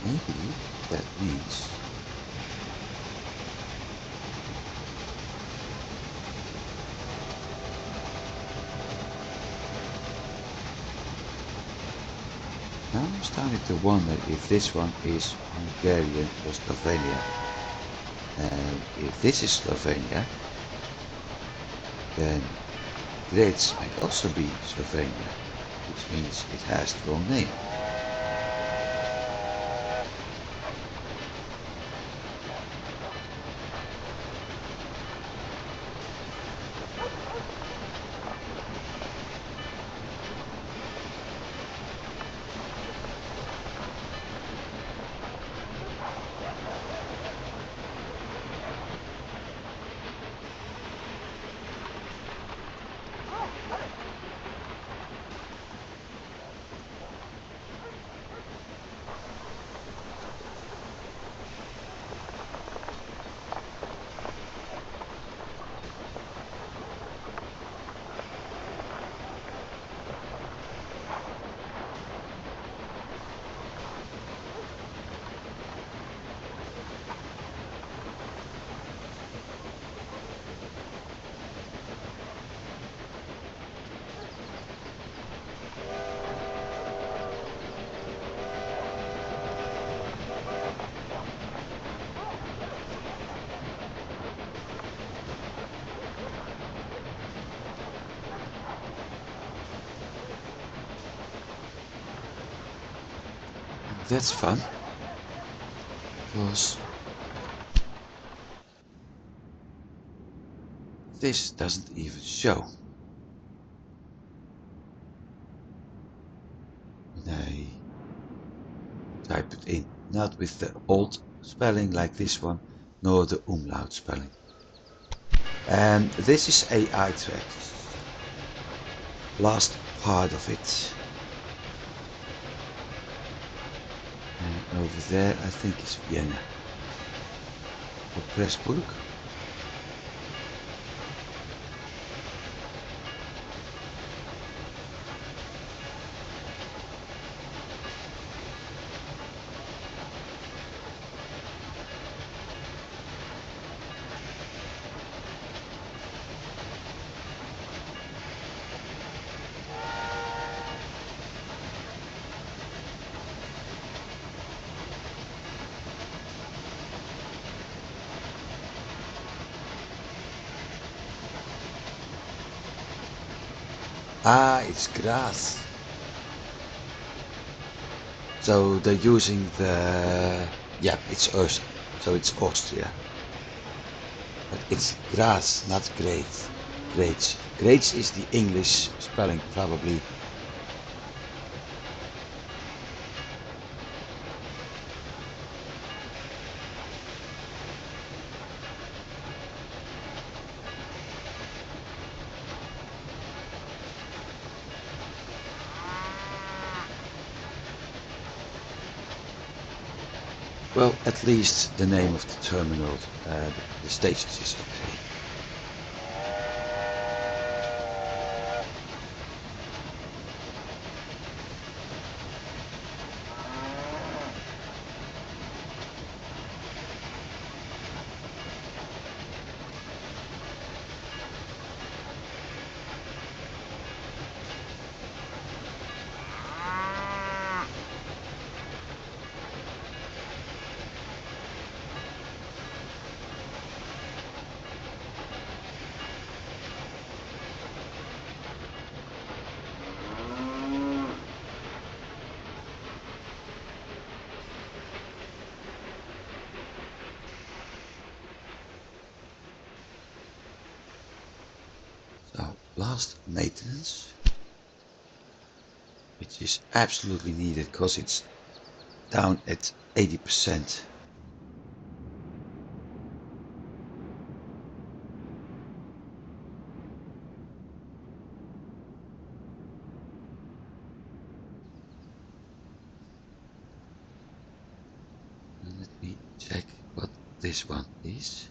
Maybe that means now I'm starting to wonder if this one is Hungarian or Slovenia. And if this is Slovenia, then Graz might also be Slovenia, which means it has the wrong name. That's fun, because this doesn't even show. When I type it in, not with the old spelling like this one, nor the umlaut spelling. And this is AI track. Last part of it. And over there I think is Vienna. Or Pressburg. Ah, it's Graz. So they're using the, yeah, it's Earth, so it's Austria. But it's Graz, not Graz. Graz. Graz is the English spelling, probably. Well, at least the name of the terminal, the stations is okay. blast maintenance, which is absolutely needed because it's down at 80%. And let me check what this one is.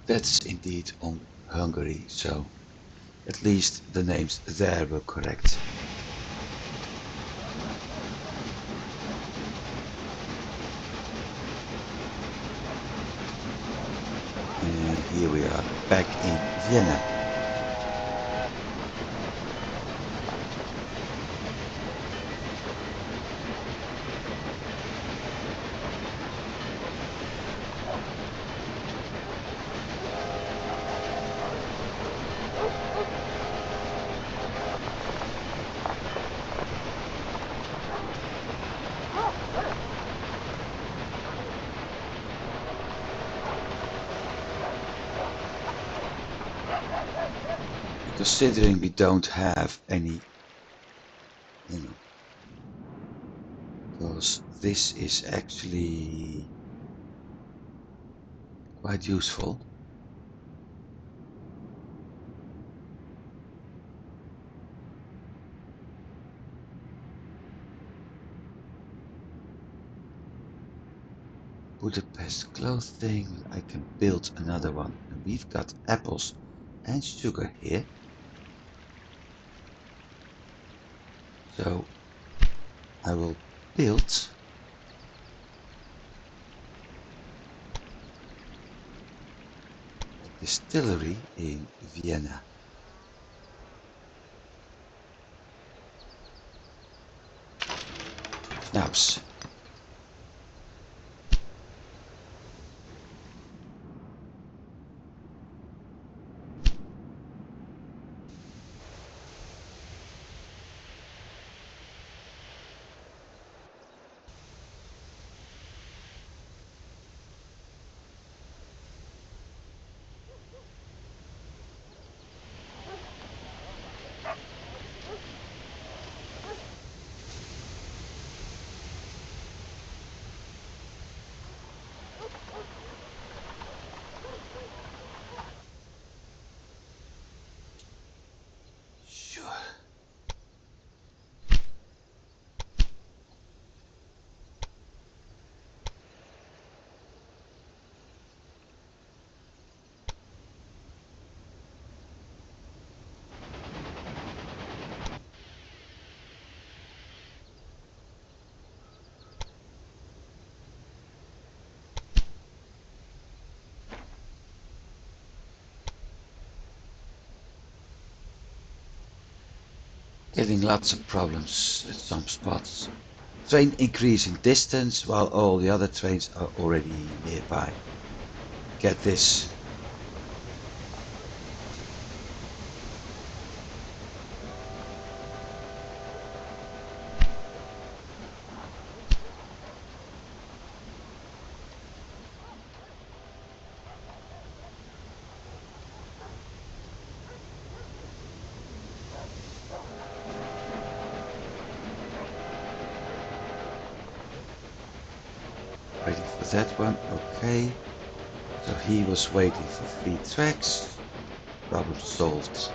That's indeed on Hungary, so at least the names there were correct. And here we are back in Vienna. Considering we don't have any, because this is actually quite useful. Budapest clothing, I can build another one. And we've got apples and sugar here. So I will build a distillery in Vienna. Snaps. Getting lots of problems at some spots. Train increasing distance while all the other trains are already nearby. Get this. Waiting for that one, okay. So he was waiting for 3 tracks. Problem solved.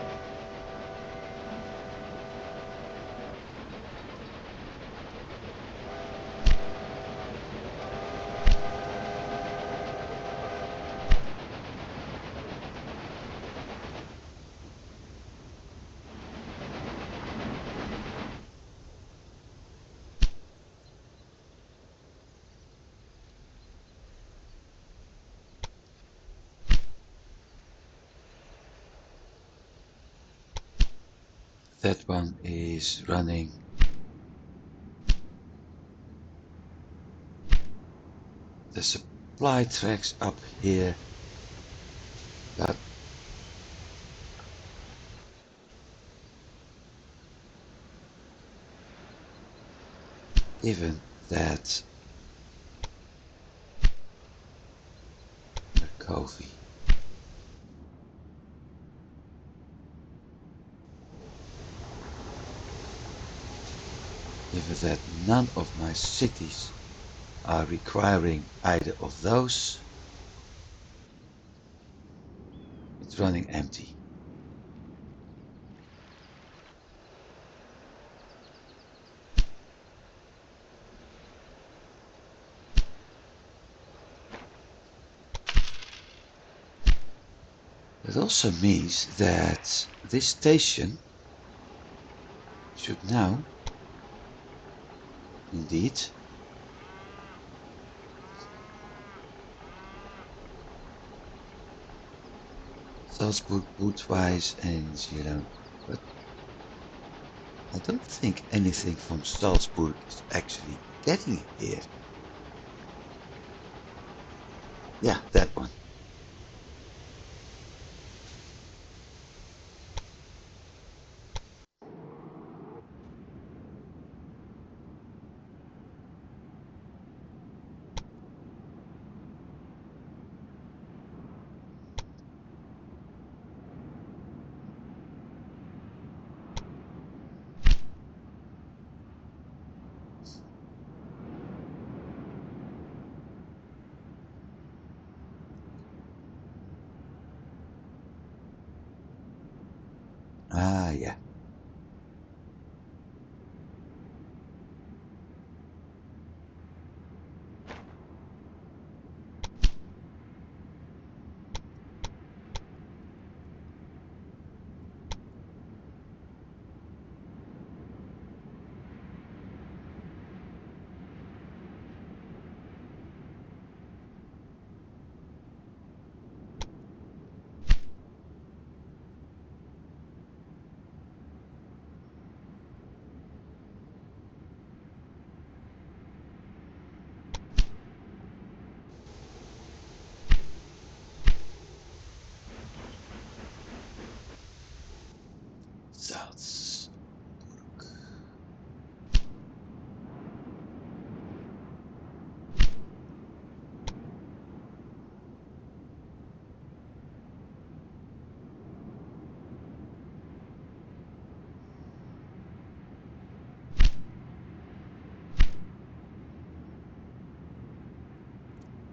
That one is running. The supply tracks up here, but given that Covey given that none of my cities are requiring either of those, it's running empty. That also means that this station should now, indeed, Salzburg, Budweis and Giron. But I don't think anything from Salzburg is actually getting here. Yeah, that one. Ah, yeah. Salzburg.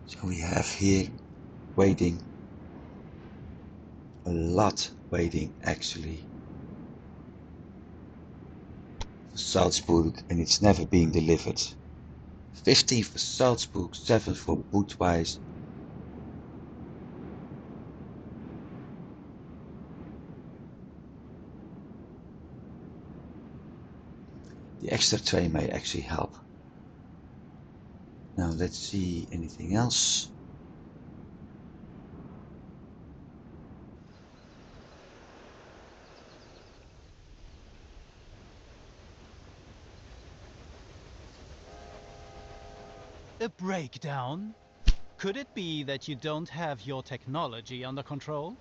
So we have here waiting, a lot waiting actually for Salzburg, and it's never being delivered. 15 for Salzburg, 7 for Budweis. The extra train may actually help. Now let's see anything else. A breakdown? Could it be that you don't have your technology under control?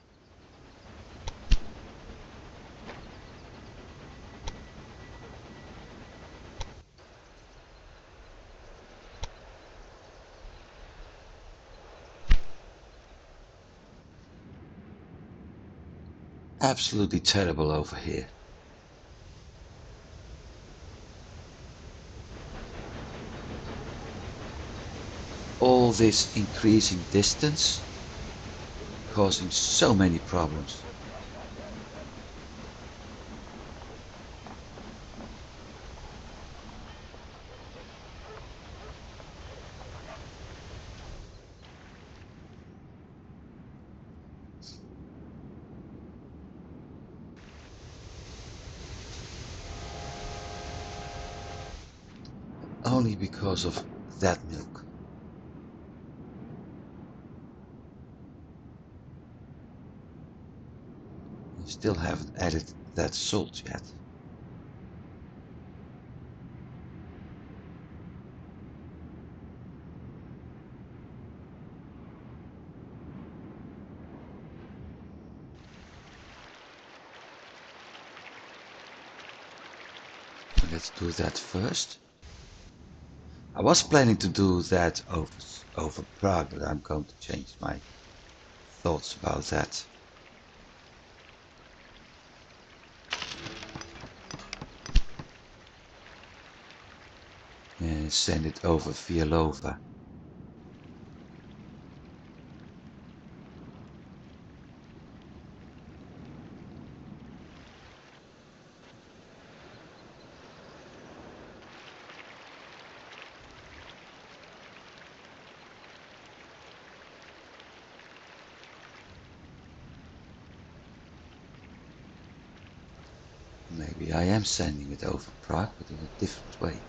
Absolutely terrible over here. All this increasing distance causing so many problems. Only because of that milk. You still haven't added that salt yet. So let's do that first. I was planning to do that over Prague, but I'm going to change my thoughts about that. And send it over via Lova. Maybe I am sending it over Prague, but in a different way.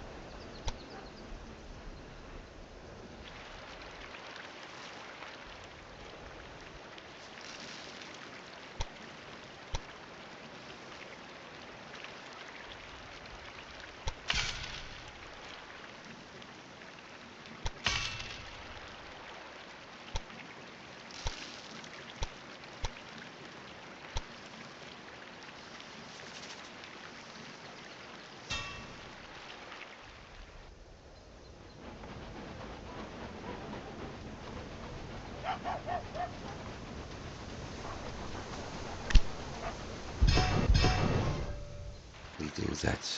We do that.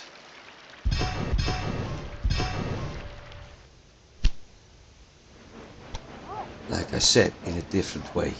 Like I said, in a different way.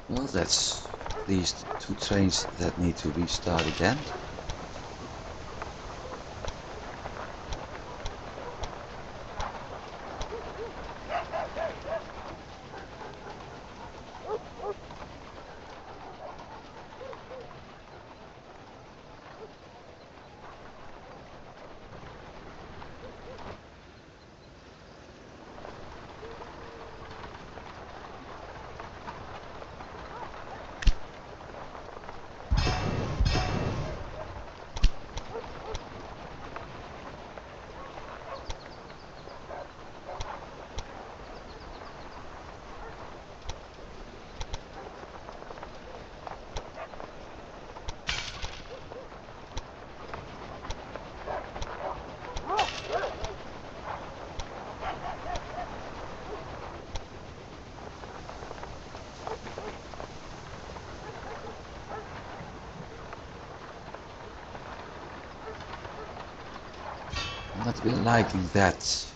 Well, that's these two trains that need to restart again. I'm not really liking that.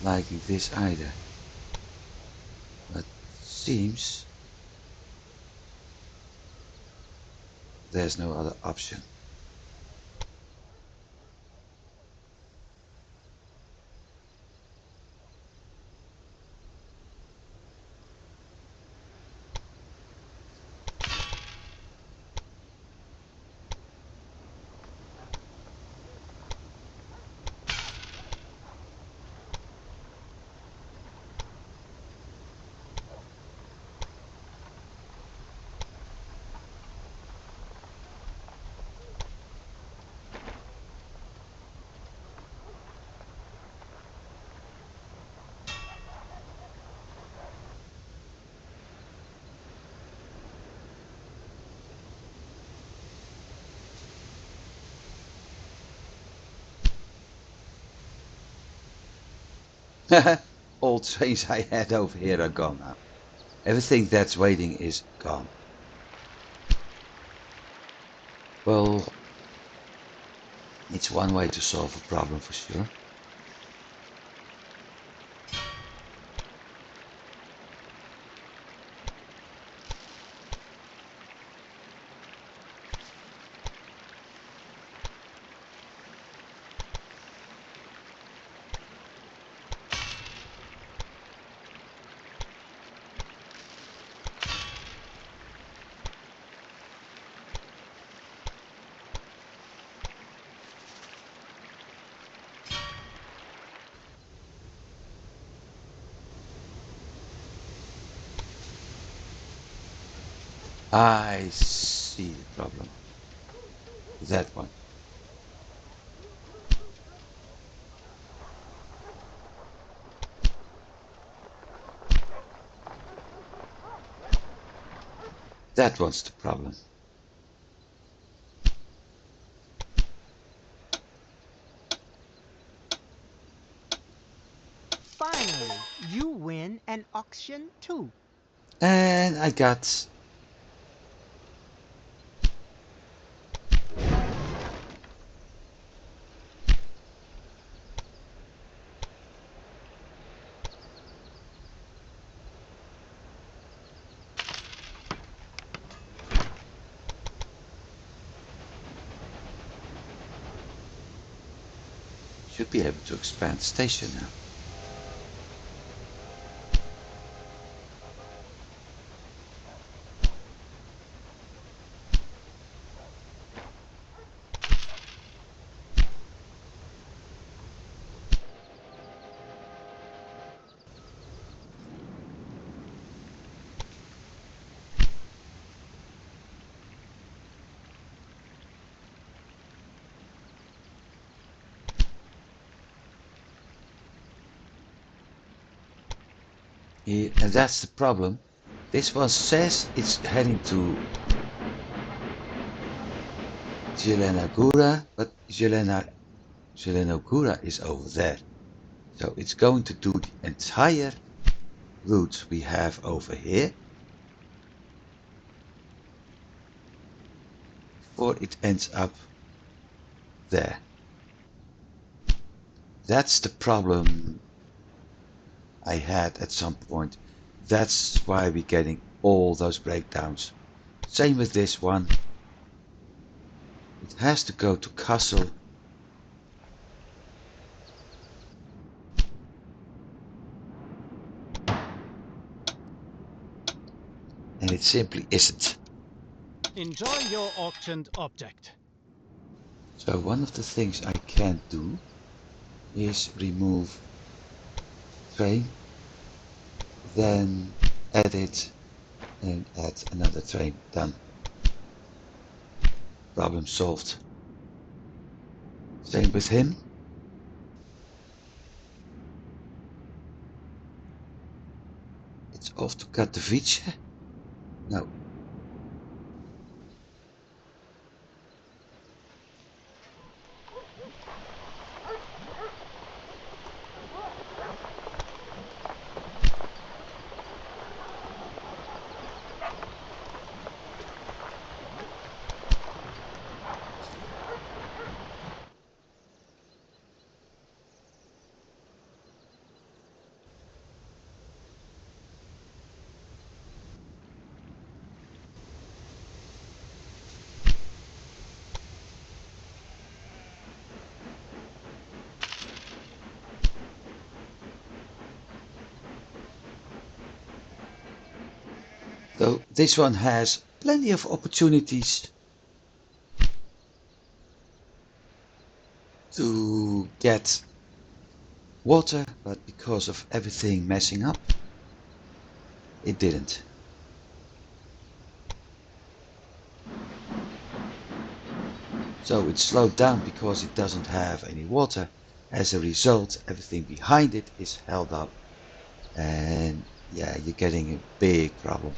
liking this either. But seems there's no other option. All trains I had over here are gone now. Everything that's waiting is gone. Well, it's one way to solve a problem for sure. I see the problem. That one. That one's the problem. Finally, you win an auction too. And I got should be able to expand the station now. Yeah, and that's the problem. This one says it's heading to Zelenogura, but Zelenogura is over there. So it's going to do the entire route we have over here before it ends up there. That's the problem I had at some point. That's why we're getting all those breakdowns. Same with this one. It has to go to Kassel. And it simply isn't. Enjoy your auctioned object. So one of the things I can't do is remove train, then add it and add another train. Done. Problem solved. Same with him. It's off to Katowice. No. So this one has plenty of opportunities to get water, but because of everything messing up, it didn't. So it slowed down because it doesn't have any water. As a result, everything behind it is held up, and yeah, you're getting a big problem.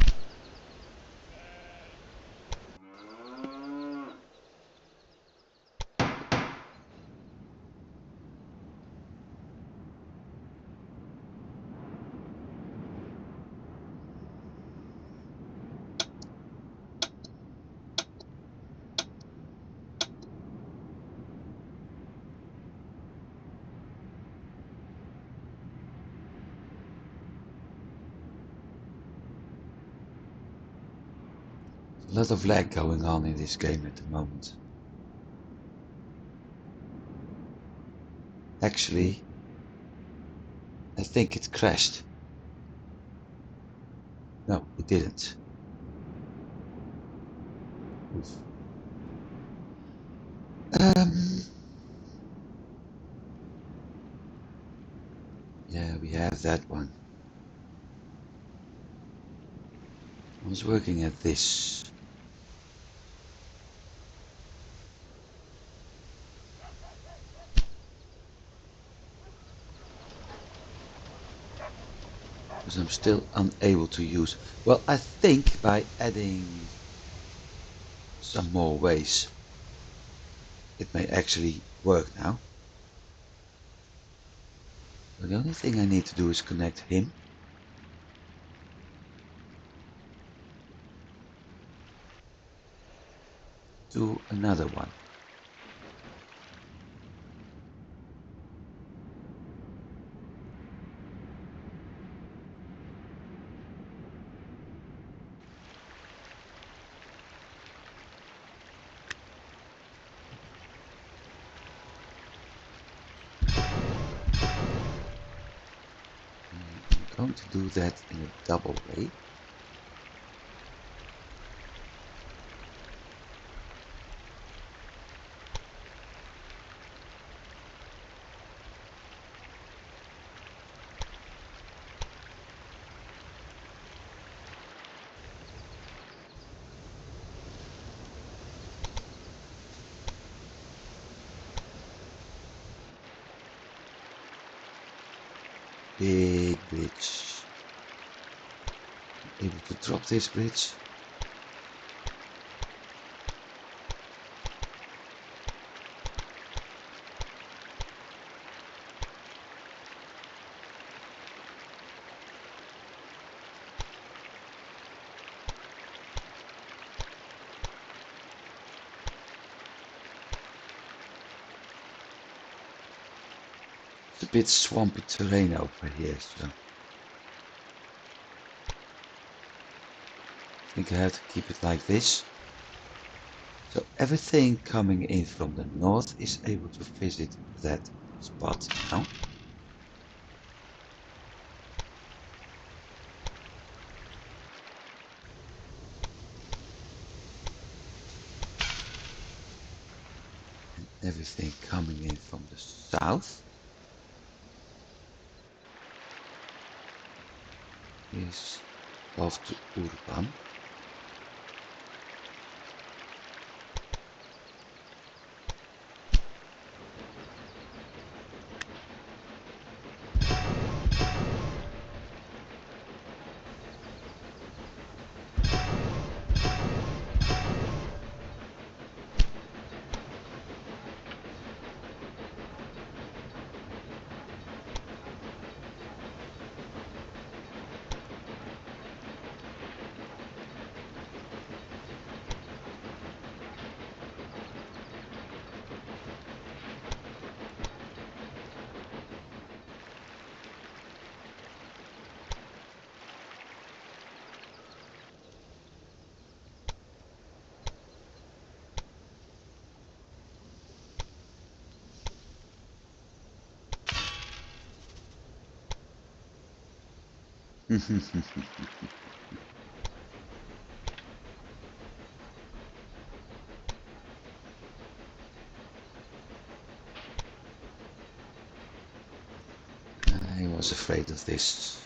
A lot of lag going on in this game at the moment. Actually, I think it crashed. No, it didn't. Oof. Yeah, we have that one. I was working at this. Because I'm still unable to use. Well, I think by adding some more ways, it may actually work now. So the only thing I need to do is connect him to another one. I'm going to do that in a double way. Big bridge. I'm able to drop this bridge. It's a bit swampy terrain over here, so I think I have to keep it like this. So everything coming in from the north is able to visit that spot now. And everything coming in from the south is off to Urban. was afraid of this.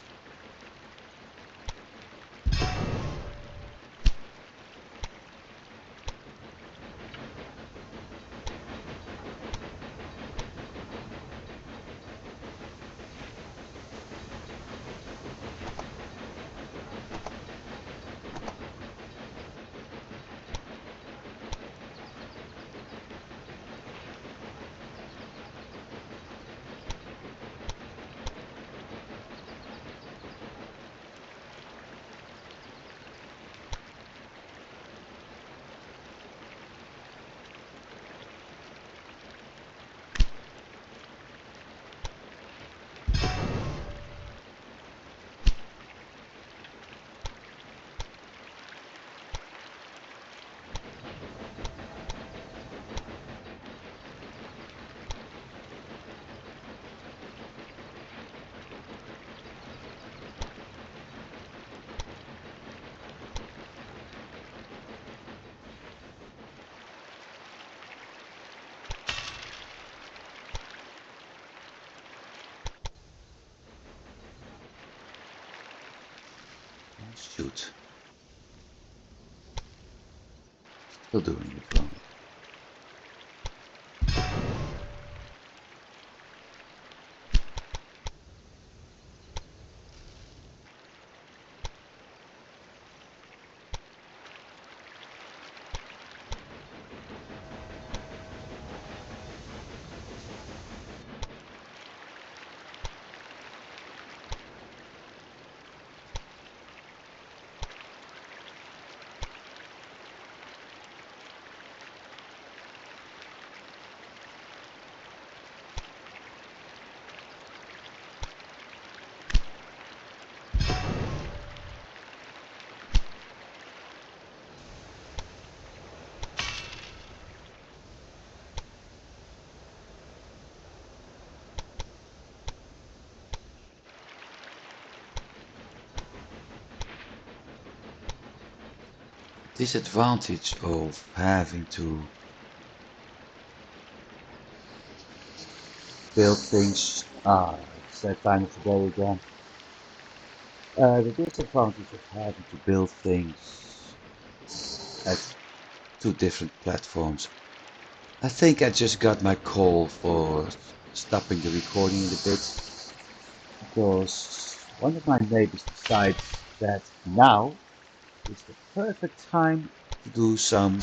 Shoot. Still doing it wrong. Disadvantage of having to build things. It's that time of the day again. The disadvantage of having to build things at two different platforms. I think I just got my call for stopping the recording in a bit because one of my neighbors decides that now is the perfect time to do some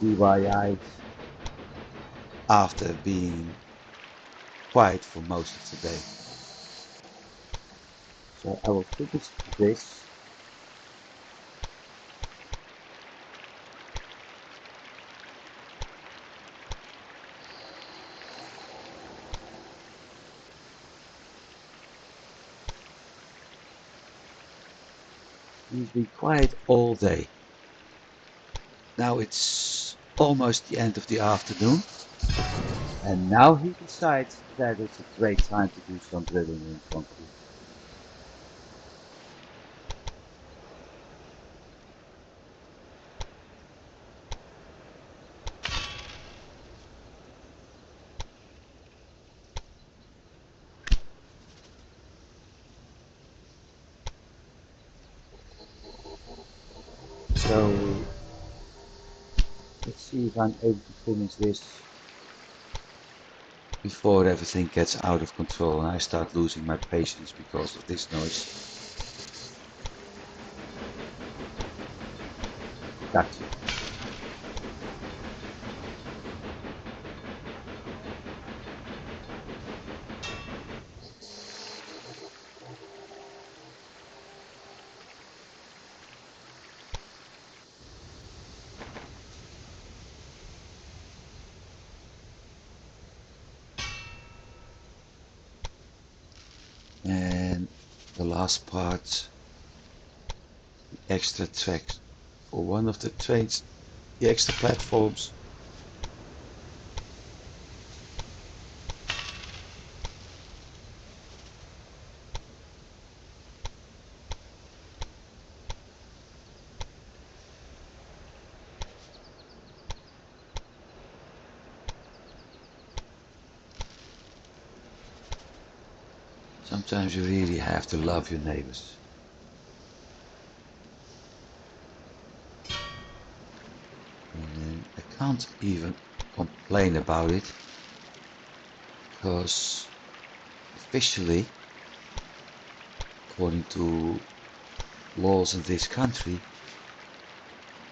DIY after being quiet for most of the day. So I will finish this. He's been quiet all day. Now it's almost the end of the afternoon, and now he decides that it's a great time to do some drilling in concrete. So let's see if I'm able to finish this before everything gets out of control and I start losing my patience because of this noise. Gotcha. And the last part, the extra tracks for one of the trains, the extra platforms. Sometimes you really have to love your neighbors. And I can't even complain about it, because officially, according to laws in this country,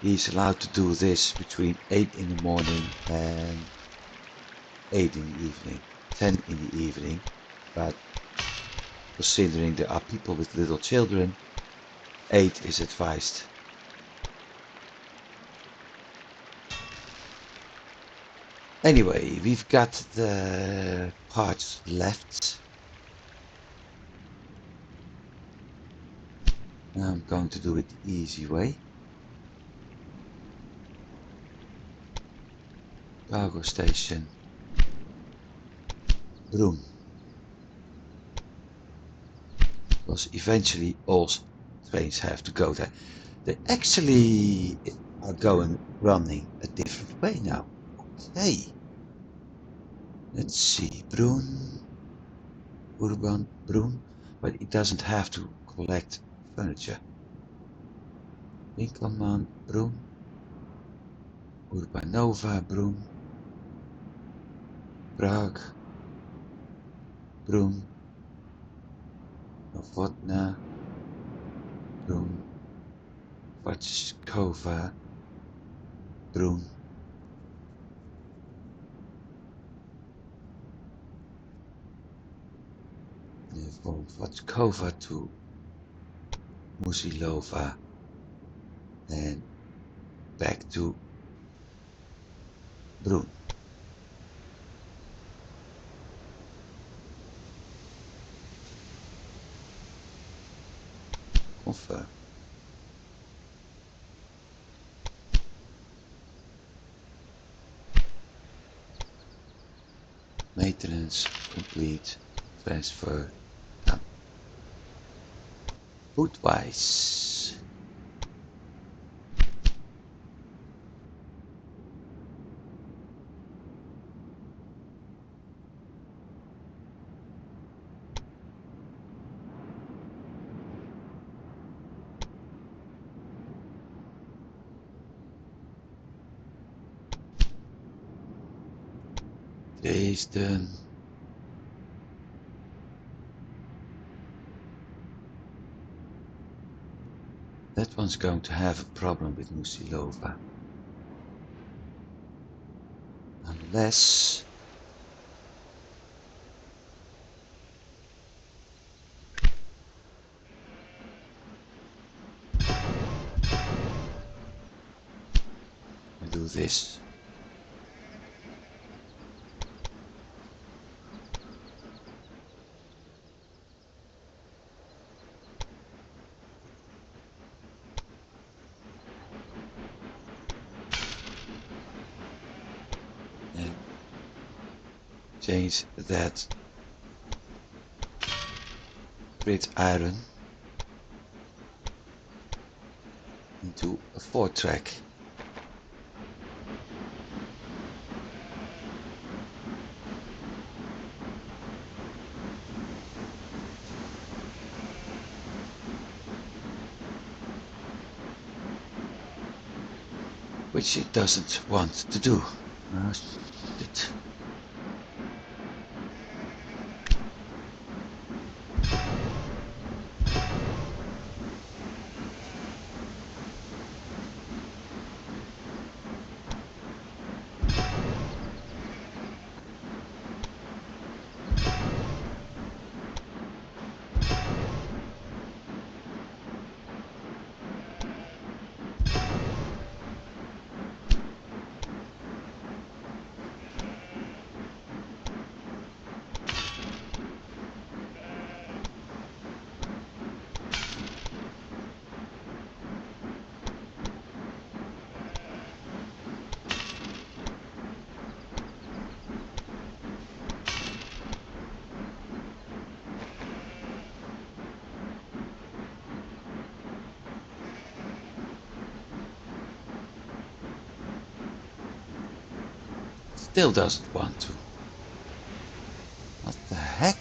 he's allowed to do this between 8 in the morning and 8 in the evening, 10 in the evening, but considering there are people with little children, 8 is advised. Anyway, we've got the parts left. Now I'm going to do it the easy way. Cargo station. Room. Because eventually all trains have to go there. They actually are running a different way now. Okay. Let's see. Brun. Urban Brun. But it doesn't have to collect furniture. Winkelman Brun. Urbanova Brun. Prague Brun. Novotna Brun. Vatskova Brun. From Vatskova to Musilova and back to Brun. Confirm. Maintenance complete. Transfer done. Footwise. Dresden. That one's going to have a problem with Musilova. Unless I do this. And change that grid iron into a 4-track. Which it doesn't want to do. Oh, shit. Still doesn't want to. What the heck?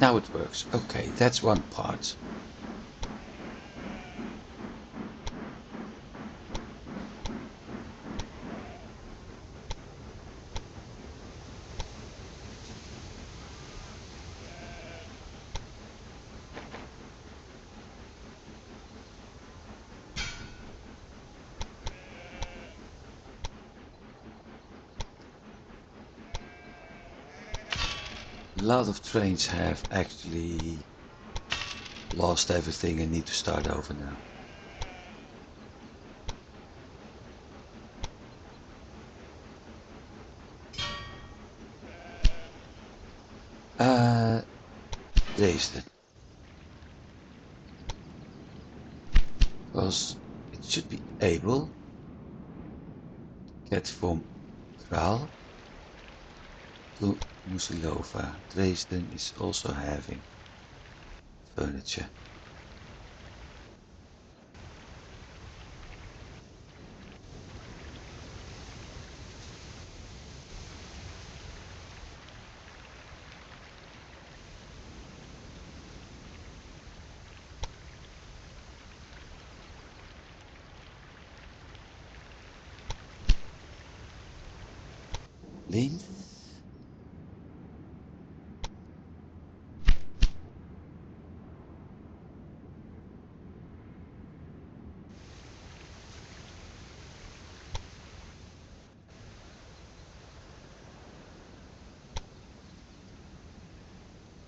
Now it works. Okay, that's one part. A lot of trains have actually lost everything and need to start over now. Dresden. Because it should be able get from Kral to Musilova. Dresden is also having furniture. Linz.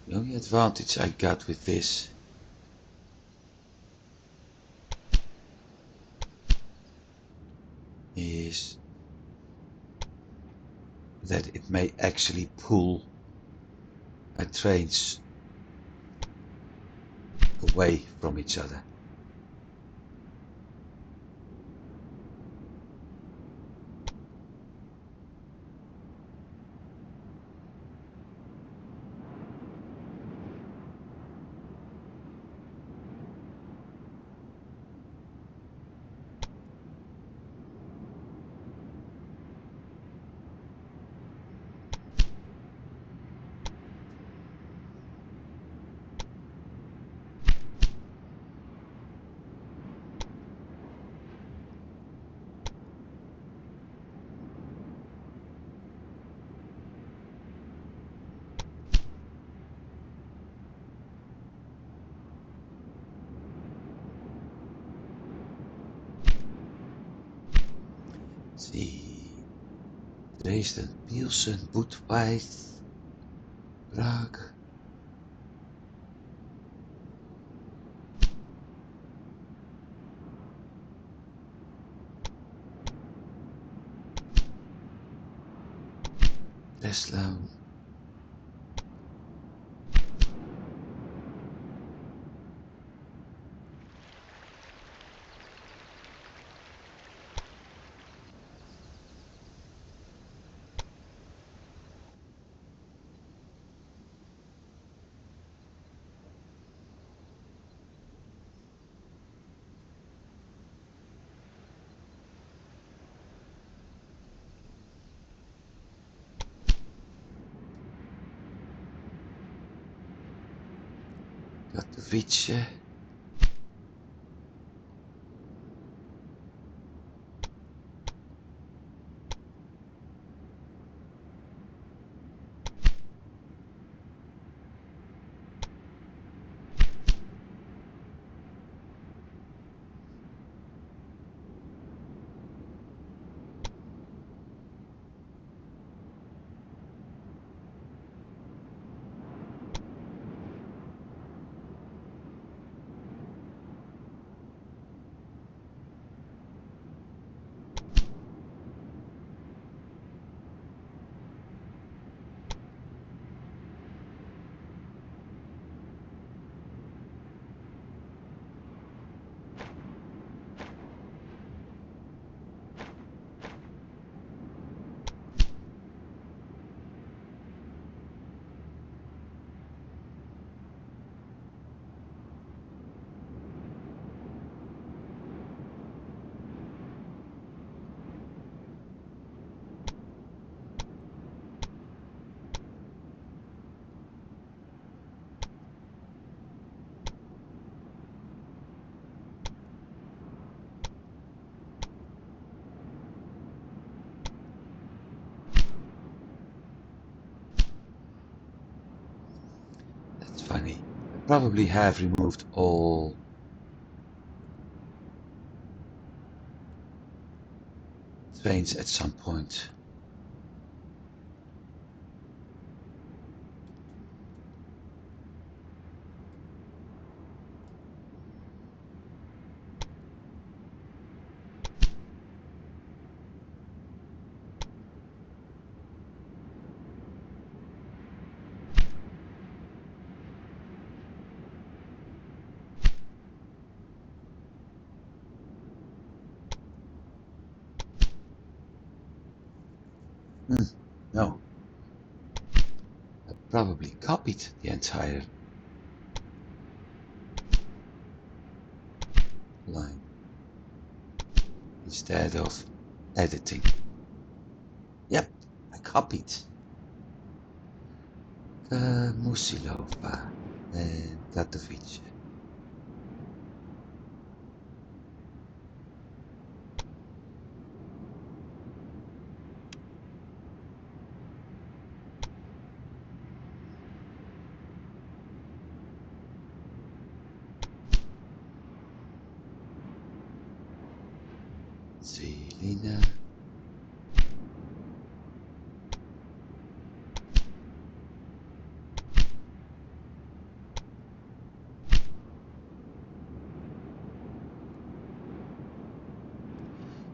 The only advantage I got with this is that it may actually pull my trains away from each other. See, Dresden, Pilsen, Budweis, Prague. Breslau. Katowice. probably have removed all trains at some point. No, I probably copied the entire line instead of editing. Yep, I copied Musilova and Katowice. Zelina.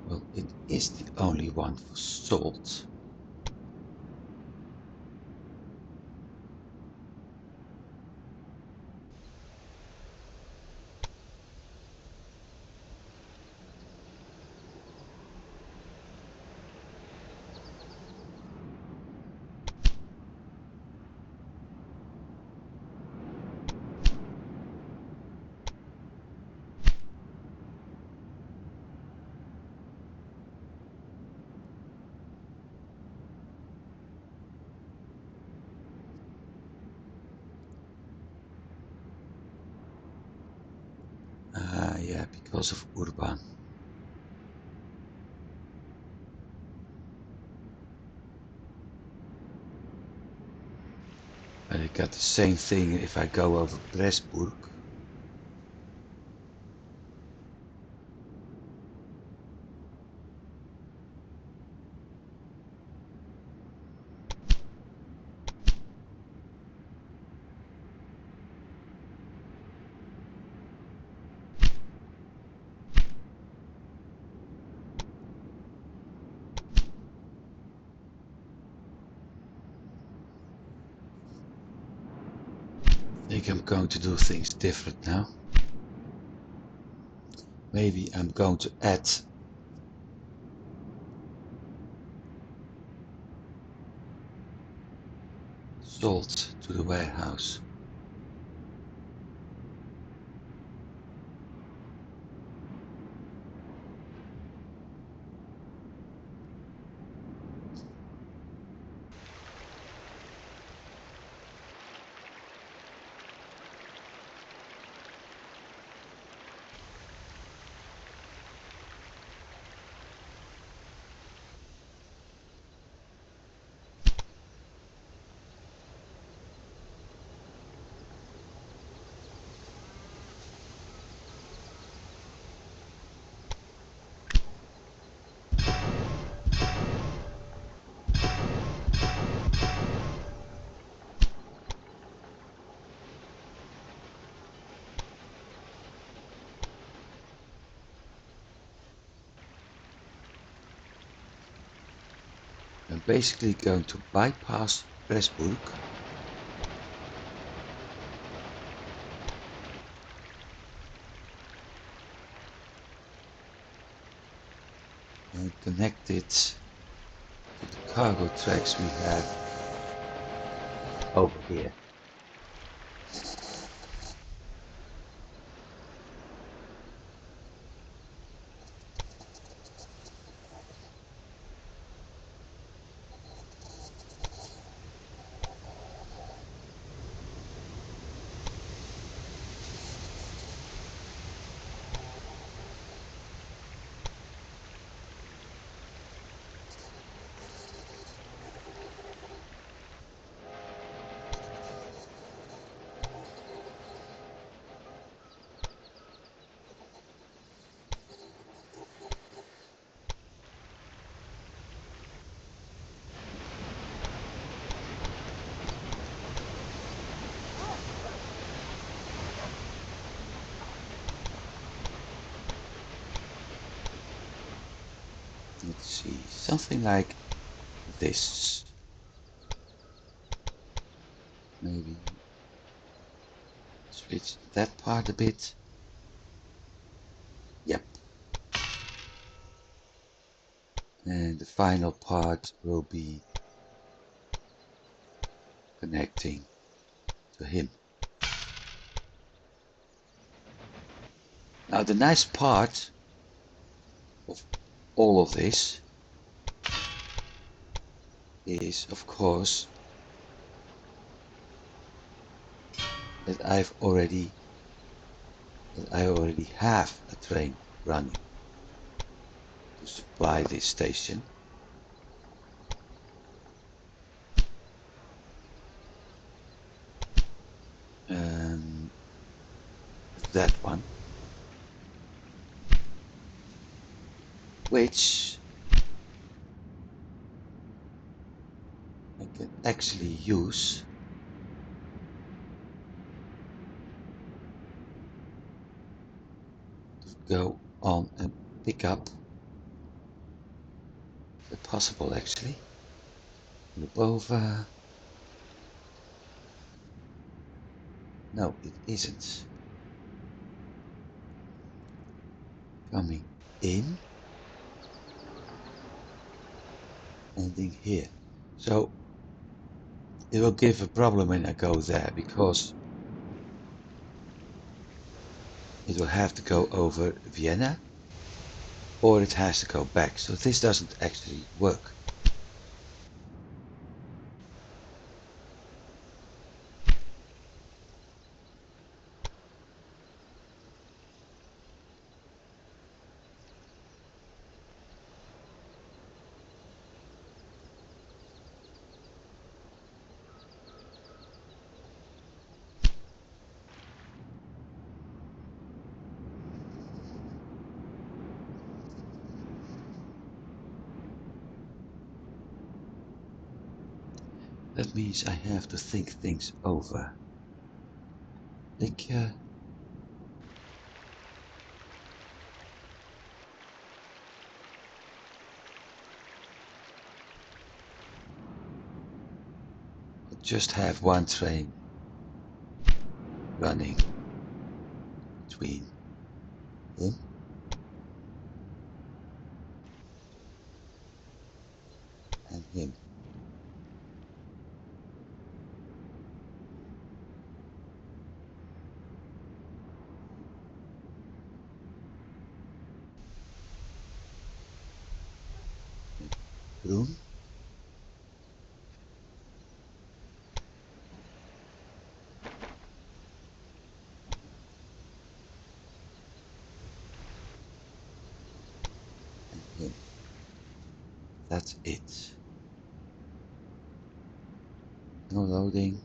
Well, it is the only one for salt. Yeah, because of Urban. But I got the same thing if I go over Pressburg. I think I'm going to do things different now. Maybe I'm going to add salt to the warehouse. I'm basically going to bypass Pressburg and connect it to the cargo tracks we have over here. something like this. Maybe switch that part a bit. Yep. And the final part will be connecting to him. Now the nice part of all of this is, of course, that I already have a train running to supply this station. That one, which I can actually use to go on and pick up. Is it possible actually? Loop over. No, it isn't. Coming in, ending here. So it will give a problem when I go there, because it will have to go over Vienna, or it has to go back. So this doesn't actually work. That means I have to think things over. Like, just have one train running between him and him. Room. And him. That's it. No loading.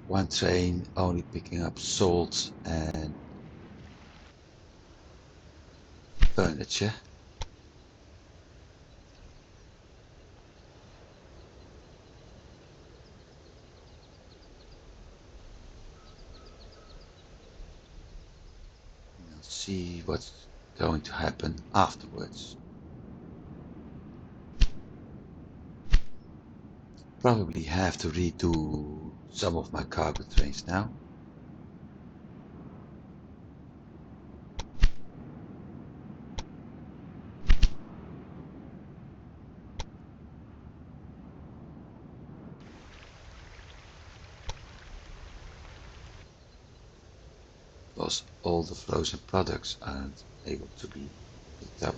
One train only picking up salt and furniture. We'll see what's going to happen afterwards. Probably have to redo some of my cargo trains now. Because all the frozen products aren't able to be picked up.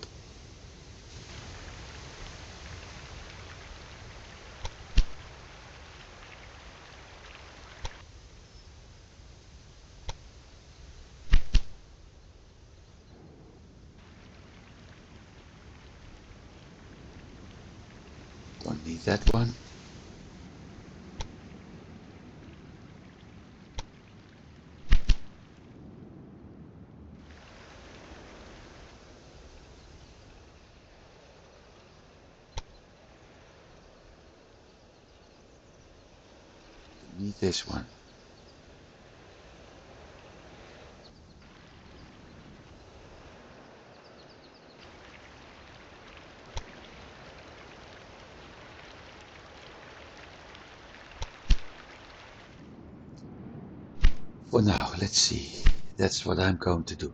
Don't need that one. Don't need this one. For now, let's see. That's what I'm going to do.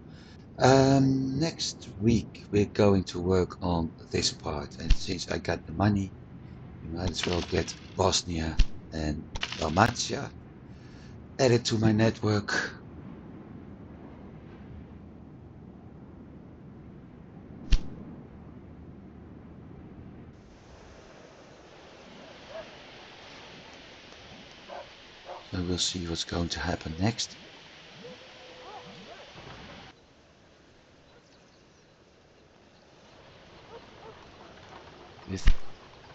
Next week we're going to work on this part, and since I got the money, we might as well get Bosnia and Dalmatia added to my network. So we'll see what's going to happen next. With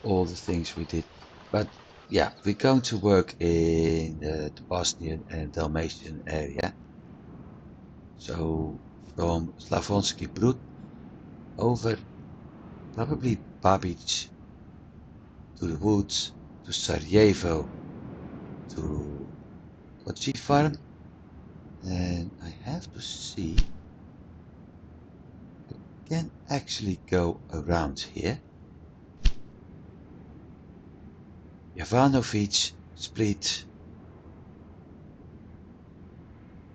all the things we did. But yeah, we're going to work in the Bosnian and Dalmatian area. So from Slavonski Brud over probably Babic to the woods to Sarajevo to Kochi farm, and I have to see I can actually go around here. Jovanovic, Split,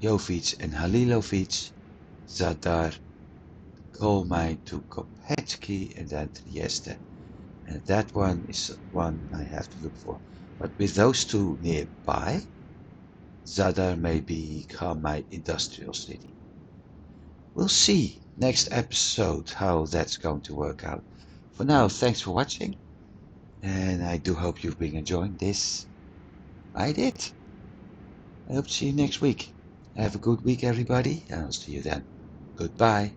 Jovic and Halilovic, Zadar, coal mine to Kopetsky and then Trieste. And that one is one I have to look for. But with those two nearby, Zadar may become my industrial city. We'll see next episode how that's going to work out. For now, thanks for watching, and I do hope you've been enjoying this. I did. I hope to see you next week. Have a good week, everybody, and I'll see you then. Goodbye.